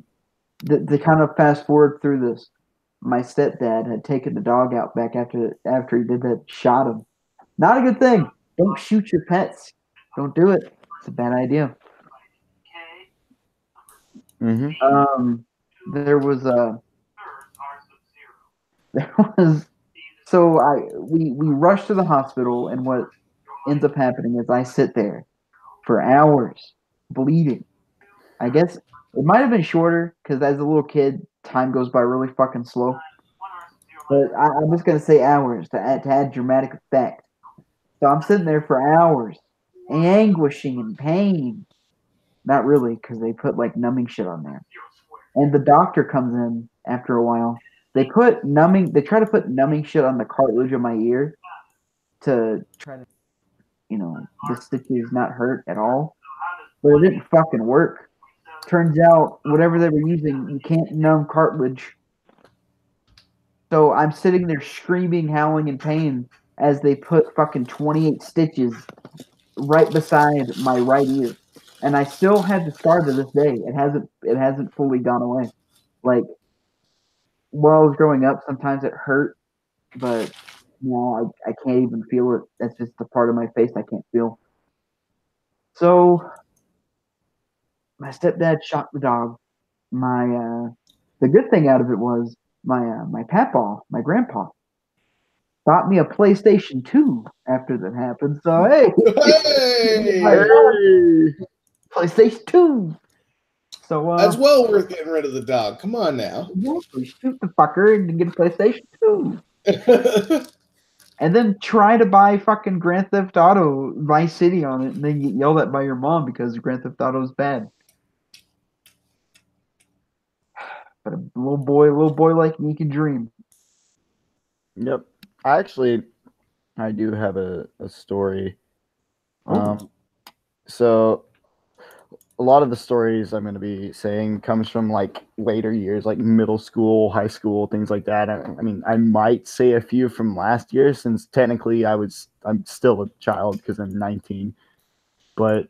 the kind of fast forward through this, my stepdad had taken the dog out back after he did that, shot him. Not a good thing. Don't shoot your pets. Don't do it. It's a bad idea. mm-hmm. There was there was so we rush to the hospital, and what ends up happening is I sit there for hours bleeding. I guess it might have been shorter because as a little kid, time goes by really fucking slow. But I'm just gonna say hours to add dramatic effect. So I'm sitting there for hours, anguishing in pain. Not really, because they put like numbing shit on there. And the doctor comes in after a while. They try to put numbing shit on the cartilage of my ear to try to, the stitches not hurt at all. But it didn't fucking work. Turns out, whatever they were using, you can't numb cartilage. So I'm sitting there screaming, howling in pain as they put fucking 28 stitches right beside my right ear. And I still have the scar to this day. It hasn't fully gone away. Like while I was growing up, sometimes it hurt, but now I can't even feel it. That's just the part of my face I can't feel. So my stepdad shot the dog. The good thing out of it was my papa, my grandpa, bought me a PlayStation 2 after that happened. So hey, PlayStation 2. So that's well worth getting rid of the dog. Come on now. Exactly. Shoot the fucker and get a PlayStation 2. And then try to buy fucking Grand Theft Auto Vice City on it and then get yelled at by your mom because Grand Theft Auto is bad. But a little boy like me can dream. Yep. I do have a story. So a lot of the stories I'm going to be saying comes from like later years, like middle school, high school, things like that. I mean, I might say a few from last year since technically I'm still a child because I'm 19. But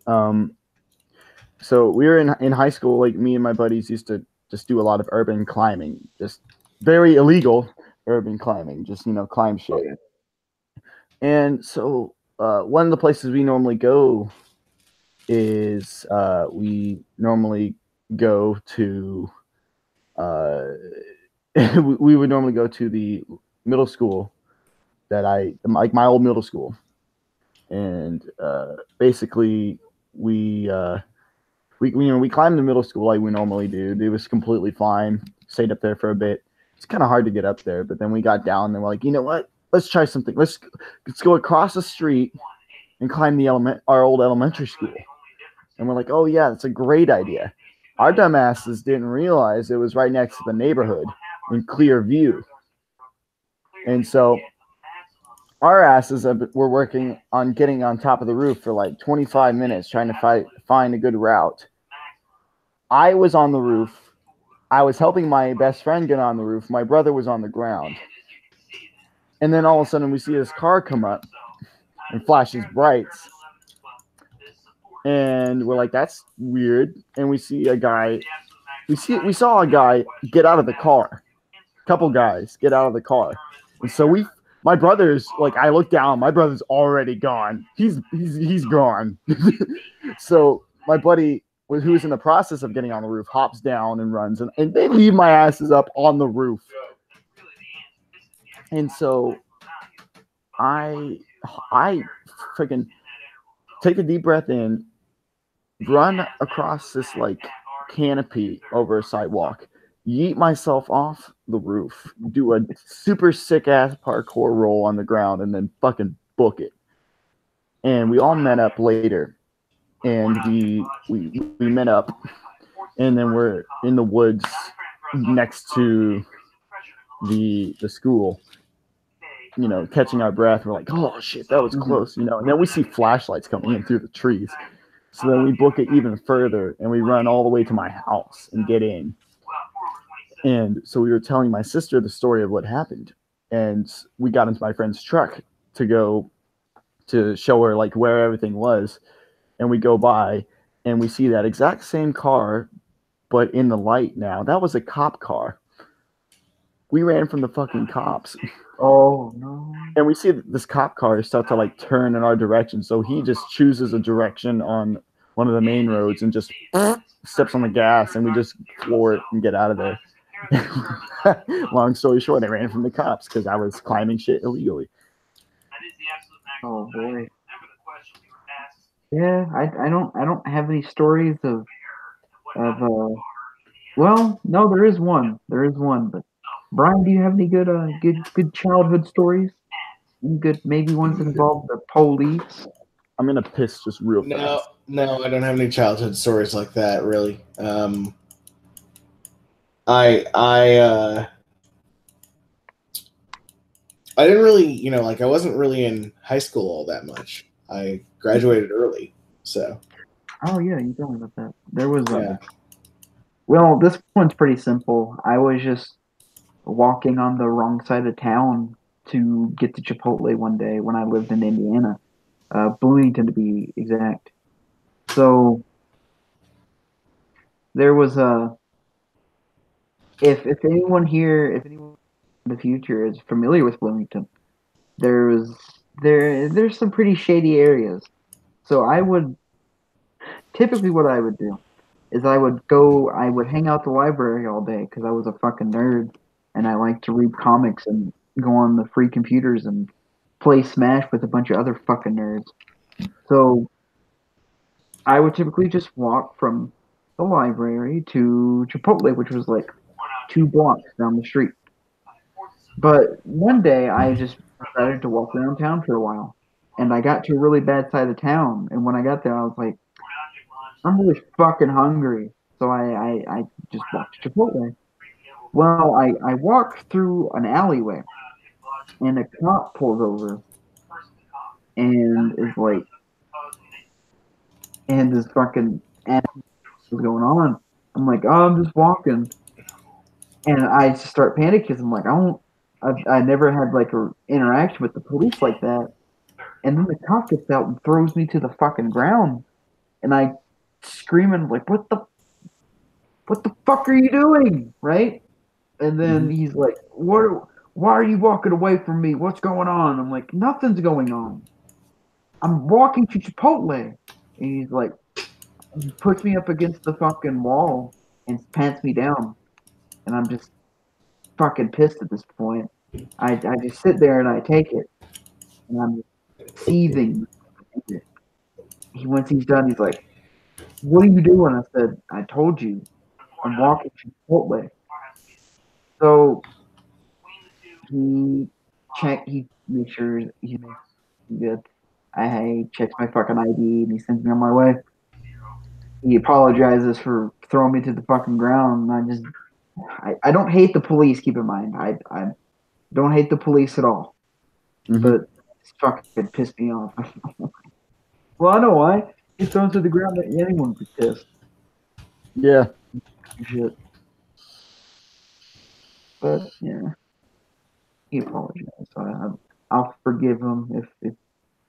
so we were in high school, like me and my buddies used to just do a lot of urban climbing, just very illegal urban climbing, just, climb shit. And so one of the places we normally go is we normally go to we would normally go to the middle school that like my old middle school, and basically we climbed the middle school like we normally do. It was completely fine. Stayed up there for a bit. It's kind of hard to get up there, but then we got down and we're like, you know what? Let's try something. Let's go across the street and climb our old elementary school. And we're like, oh yeah, that's a great idea. Our dumbasses didn't realize it was right next to the neighborhood in clear view. And so our asses were working on getting on top of the roof for like 25 minutes trying to find a good route. I was on the roof. I was helping my best friend get on the roof. My brother was on the ground. And then all of a sudden we see this car come up and flashes brights. And we're like, that's weird. And we see a guy. We saw a guy get out of the car. A couple guys get out of the car. And so my brother's like, I look down, my brother's already gone. He's gone. So my buddy, who was in the process of getting on the roof, hops down and runs, and they leave my asses up on the roof. And so I freaking take a deep breath in, run across this like canopy over a sidewalk, yeet myself off the roof, do a super sick ass parkour roll on the ground, and then fucking book it. And we all met up later, and we met up, and then we're in the woods next to the school, you know, catching our breath. We're like, oh shit, that was close, you know. And then we see flashlights coming in through the trees. So then we book it even further, and we run all the way to my house and get in. And so we were telling my sister the story of what happened, and we got into my friend's truck to go to show her like where everything was. And we go by, and we see that exact same car, but in the light now. That was a cop car. We ran from the fucking cops. Oh no! And we see this cop car start to like turn in our direction. So he just chooses a direction on one of the main roads and just steps on the gas, and we just floor it and get out of there. Long story short, I ran from the cops because I was climbing shit illegally. Oh boy. Yeah, I don't have any stories of well, no, there is one, but Brian, do you have any good childhood stories? Any good, maybe ones that involve the police? I'm gonna piss just real fast. No, I don't have any childhood stories like that, really. I didn't really, you know, like I wasn't really in high school all that much. I graduated early, so. Oh yeah, you told me about that. There was well, this one's pretty simple. I was just walking on the wrong side of town to get to Chipotle one day when I lived in Indiana, Bloomington to be exact. So there was if anyone in the future is familiar with Bloomington, there's some pretty shady areas. So typically what I would do is I would hang out at the library all day because I was a fucking nerd and I like to read comics and go on the free computers and play Smash with a bunch of other fucking nerds. So I would typically just walk from the library to Chipotle, which was like 2 blocks down the street. But one day I just decided to walk around town for a while, and I got to a really bad side of town. And when I got there, I was like, I'm really fucking hungry. So I just walked to Chipotle. Well, I walked through an alleyway, and a cop pulls over and is like, and this fucking ass what's going on. I'm like, oh, I'm just walking. And I just start panicking because I'm like, I never had like an interaction with the police like that. And then the cop gets out and throws me to the fucking ground. And I screaming like, what the fuck are you doing? Right? And then he's like, why are you walking away from me? What's going on? I'm like, nothing's going on. I'm walking to Chipotle. And he's like, he puts me up against the fucking wall and pants me down. And I'm just fucking pissed at this point. I just sit there and I take it. and I'm seething. Once he's done, he's like, "What are you doing?" I said, "I told you, I'm walking to Chipotle." So he makes sure he makes good. I checks my fucking ID and he sends me on my way. He apologizes for throwing me to the fucking ground. And I don't hate the police. Keep in mind, I don't hate the police at all. Mhm. But it's fucking pissed me off. Well, I know why. He thrown to the ground. Anyone would be pissed. Yeah. Shit. But yeah, he apologized. So I'll forgive him if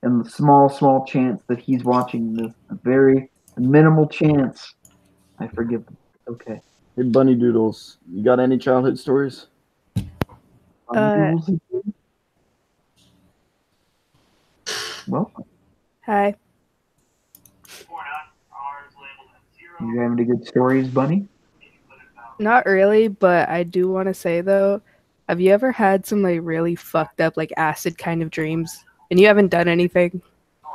in the small chance that he's watching this, a very minimal chance, I forgive him. Okay. Hey, Bunny Doodles, you got any childhood stories? Well, Hi. you have any good stories, Bunny? Not really, but I do want to say though, have you ever had some like really fucked up like acid kind of dreams and you haven't done anything?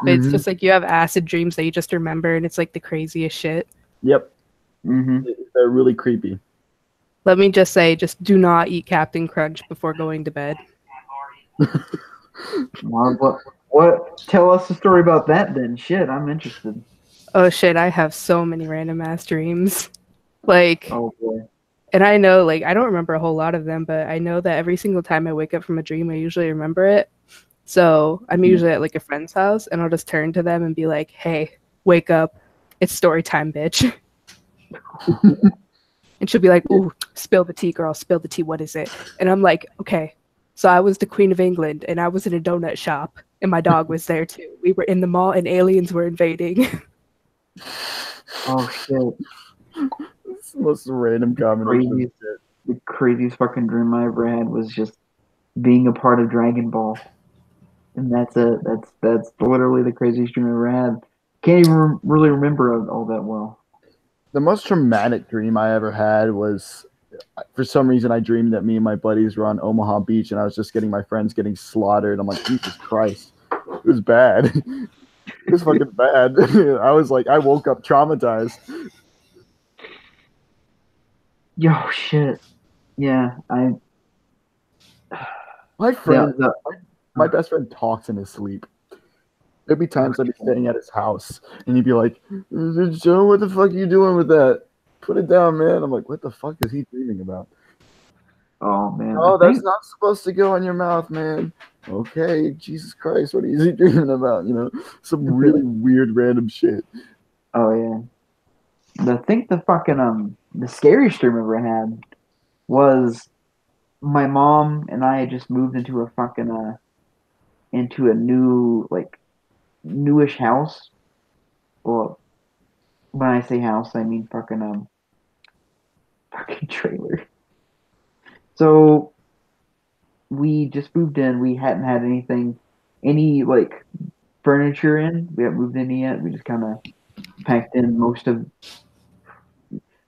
But it's just like you have acid dreams that you just remember and it's like the craziest shit. Yep. Mm-hmm. They're really creepy. Let me just say, just do not eat Captain Crunch before going to bed. Well, what? Tell us a story about that then. Shit, I'm interested. Oh shit, I have so many random ass dreams. Like, Oh boy. and I know, like, I don't remember a whole lot of them, but I know that every single time I wake up from a dream, I usually remember it. So I'm usually at like a friend's house and I'll just turn to them and be like, hey, wake up. It's story time, bitch. And she'll be like, ooh, spill the tea, girl, spill the tea. What is it? And I'm like, okay. So I was the Queen of England and I was in a donut shop and my dog was there too. We were in the mall and aliens were invading. Oh shit. It's the most random combination. The craziest fucking dream I ever had was just being a part of Dragon Ball. And that's it. That's literally the craziest dream I ever had. Can't even really remember it all that well. The most traumatic dream I ever had was, for some reason, I dreamed that me and my buddies were on Omaha Beach and I was just getting my friends getting slaughtered. I'm like, Jesus Christ. It was bad. It was fucking bad. I was like, I woke up traumatized. Yo, shit. Yeah, My friend, my best friend talks in his sleep. There'd be times I'd be staying at his house, and he'd be like, "Joe, what the fuck are you doing with that? Put it down, man." I'm like, "What the fuck is he dreaming about?" Oh man. Oh, that's not supposed to go in your mouth, man. Okay, Jesus Christ, what is he dreaming about? You know, some really weird, random shit. Oh yeah. I think the fucking the scariest dream I ever had was my mom and I had just moved into a fucking into a new like newish house. Well, when I say house, I mean fucking trailer. So we just moved in. We hadn't had any like furniture in. We haven't moved in yet. We just kind of packed in most of.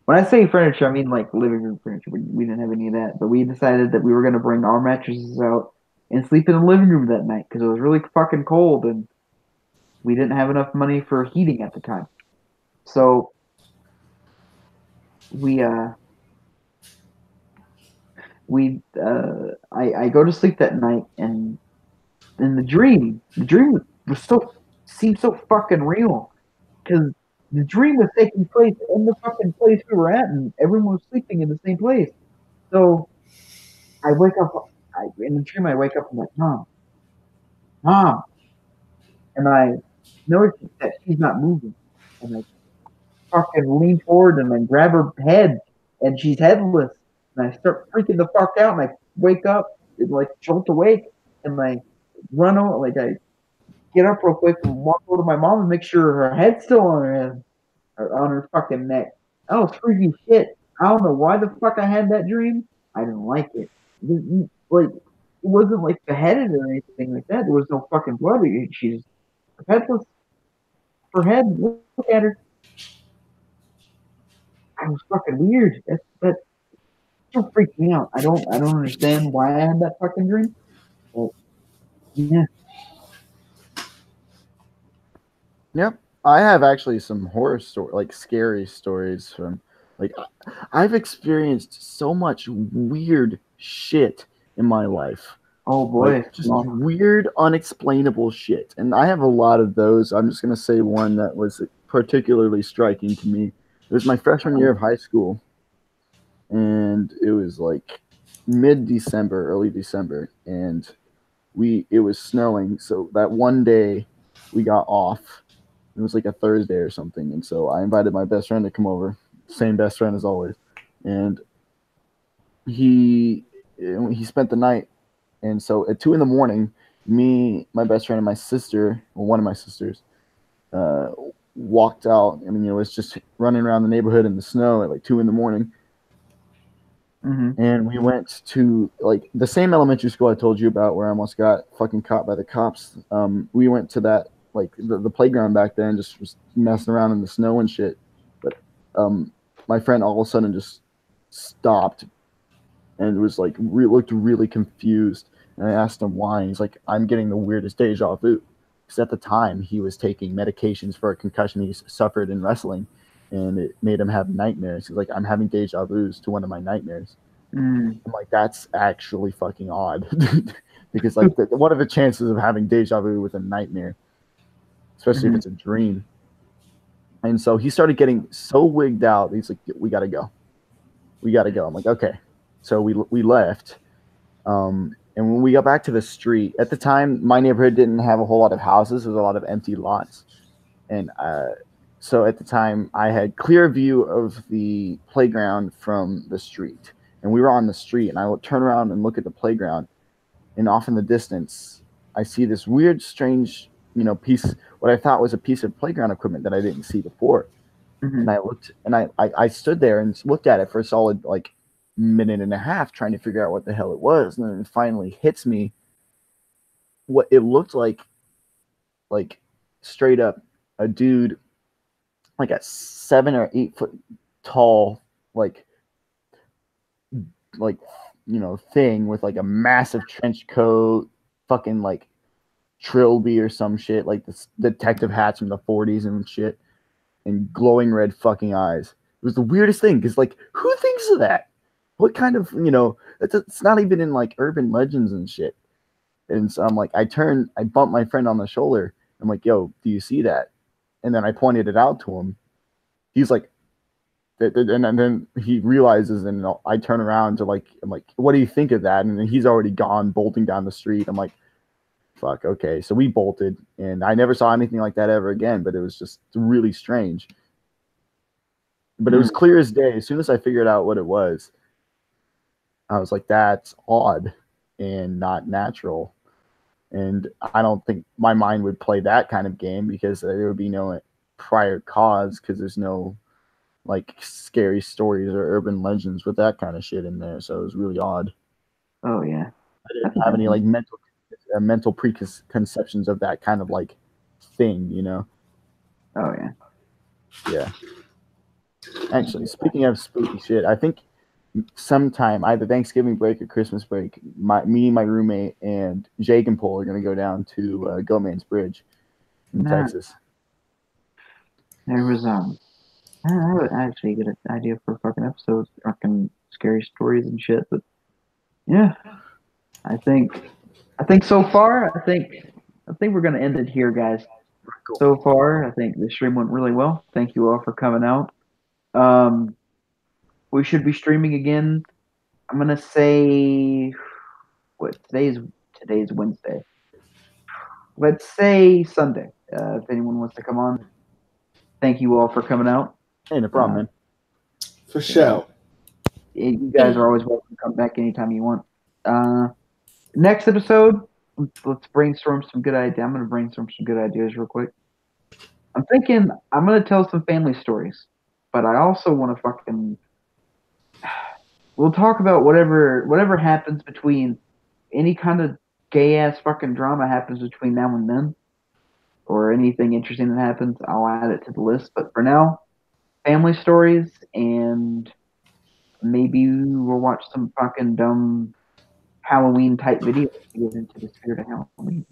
When I say furniture, I mean like living room furniture. We didn't have any of that, but we decided that we were gonna bring our mattresses out and sleep in the living room that night because it was really fucking cold and we didn't have enough money for heating at the time. So I go to sleep that night and in the dream was seemed so fucking real because the dream was taking place in the fucking place we were at and everyone was sleeping in the same place. So I wake up, in the dream I wake up and I'm like, Mom, and I notice that she's not moving, and I fucking lean forward and I grab her head, and she's headless, and I start freaking the fuck out, and I wake up and like jolt awake, and I run over, like I get up real quick and walk over to my mom and make sure her head's still on her head, or on her fucking neck. That was freaky shit. I don't know why the fuck I had that dream. I didn't like it. Like it wasn't like beheaded or anything like that. There was no fucking blood. She's headless. Her head. Look at her. It was fucking weird. That still freaked me out. I don't understand why I had that fucking dream. But yeah. Yep. I have actually some horror story, like scary stories from, like, I've experienced so much weird shit in my life. Oh boy. Like, just weird, unexplainable shit. And I have a lot of those. I'm just going to say one that was particularly striking to me. It was my freshman year of high school. And it was like mid-December, early December. And it was snowing. So that one day we got off. It was like a Thursday or something. And so I invited my best friend to come over. Same best friend as always. And he spent the night. And so at 2 in the morning, me, my best friend, and my sister, well, one of my sisters, walked out. I mean, it was just running around the neighborhood in the snow at like 2 in the morning. Mm-hmm. And we went to like the same elementary school I told you about where I almost got fucking caught by the cops. We went to that, like the playground back there, and just was messing around in the snow and shit. But my friend all of a sudden just stopped and was like looked really confused. And I asked him why. And he's like, "I'm getting the weirdest deja vu." Because at the time he was taking medications for a concussion he suffered in wrestling, and it made him have nightmares. He's like, "I'm having deja vus to one of my nightmares." Mm. I'm like, that's actually fucking odd. Because like, what are the chances of having deja vu with a nightmare, especially if it's a dream? And so he started getting so wigged out. He's like, "We gotta go. We gotta go." I'm like, "Okay." So we left. And when we got back to the street, at the time, my neighborhood didn't have a whole lot of houses. There was a lot of empty lots. And so at the time, I had clear view of the playground from the street. And we were on the street, and I would turn around and look at the playground. And off in the distance, I see this weird, strange, piece, what I thought was a piece of playground equipment that I didn't see before. Mm-hmm. And I looked, and I stood there and looked at it for a solid like minute and a half, trying to figure out what the hell it was. And then it finally hits me what it looked like straight up a dude, like a 7 or 8 foot tall, like thing with like a massive trench coat, fucking like trilby or some shit, like the detective hats from the 40s and shit, and glowing red fucking eyes. It was the weirdest thing because, like, who thinks of that? What kind of, it's not even in like urban legends and shit. And so I'm like, I bumped my friend on the shoulder. I'm like, "Yo, do you see that?" And then I pointed it out to him. He's like, and then he realizes, and I turn around to like, I'm like, "What do you think of that?" And then he's already gone, bolting down the street. I'm like, fuck, okay. So we bolted, and I never saw anything like that ever again, but it was just really strange. But it was clear as day. As soon as I figured out what it was, I was like, that's odd and not natural. And I don't think my mind would play that kind of game because there would be no prior cause, because there's no like scary stories or urban legends with that kind of shit in there. So it was really odd. Oh yeah. I didn't have any like mental preconceptions of that kind of like thing, Oh yeah. Yeah. Actually, speaking of spooky shit, I think sometime either Thanksgiving break or Christmas break, me, my roommate, and Jake and Paul are gonna go down to Goman's Bridge in Texas. There was I would actually get an idea for fucking episodes, fucking scary stories and shit. But yeah, I think so far, I think we're gonna end it here, guys. Cool. So far, I think the stream went really well. Thank you all for coming out. We should be streaming again. I'm gonna say today's Wednesday. Let's say Sunday. If anyone wants to come on, thank you all for coming out. Hey, no problem, man. For sure. You guys are always welcome to come back anytime you want. Next episode, let's brainstorm some good ideas. I'm going to brainstorm some good ideas real quick. I'm thinking I'm going to tell some family stories, but I also want to fucking. We'll talk about whatever happens between any kind of gay ass fucking drama happens between now and then, or anything interesting that happens. I'll add it to the list. But for now, family stories, and maybe we'll watch some fucking dumb Halloween type videos to get into the spirit of Halloween.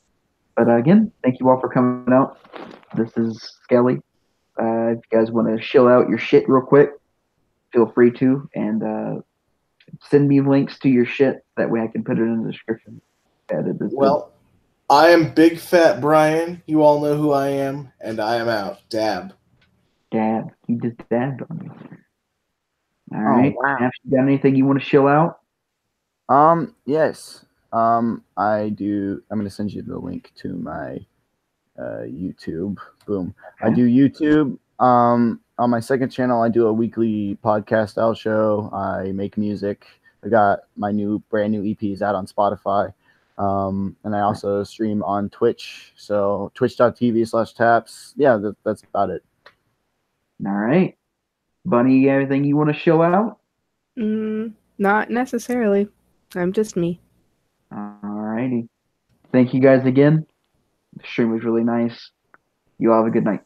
But again, thank you all for coming out. This is Skelly. If you guys want to chill out your shit real quick, feel free to, and send me links to your shit. That way I can put it in the description. Well, I am Big Fat Brian. You all know who I am, and I am out. Dab. Dab. He just dabbed on me. All right. wow. Ash, you got anything you want to chill out? Yes. I do. I'm gonna send you the link to my YouTube. Boom. Okay. I do YouTube. On my second channel, I do a weekly podcast style show. I make music. I got my brand new EPs out on Spotify. And I also stream on Twitch. So twitch.tv/taps. Yeah, that's about it. All right. Bunny, you got anything you want to chill out? Not necessarily. I'm just me. All righty. Thank you guys again. The stream was really nice. You all have a good night.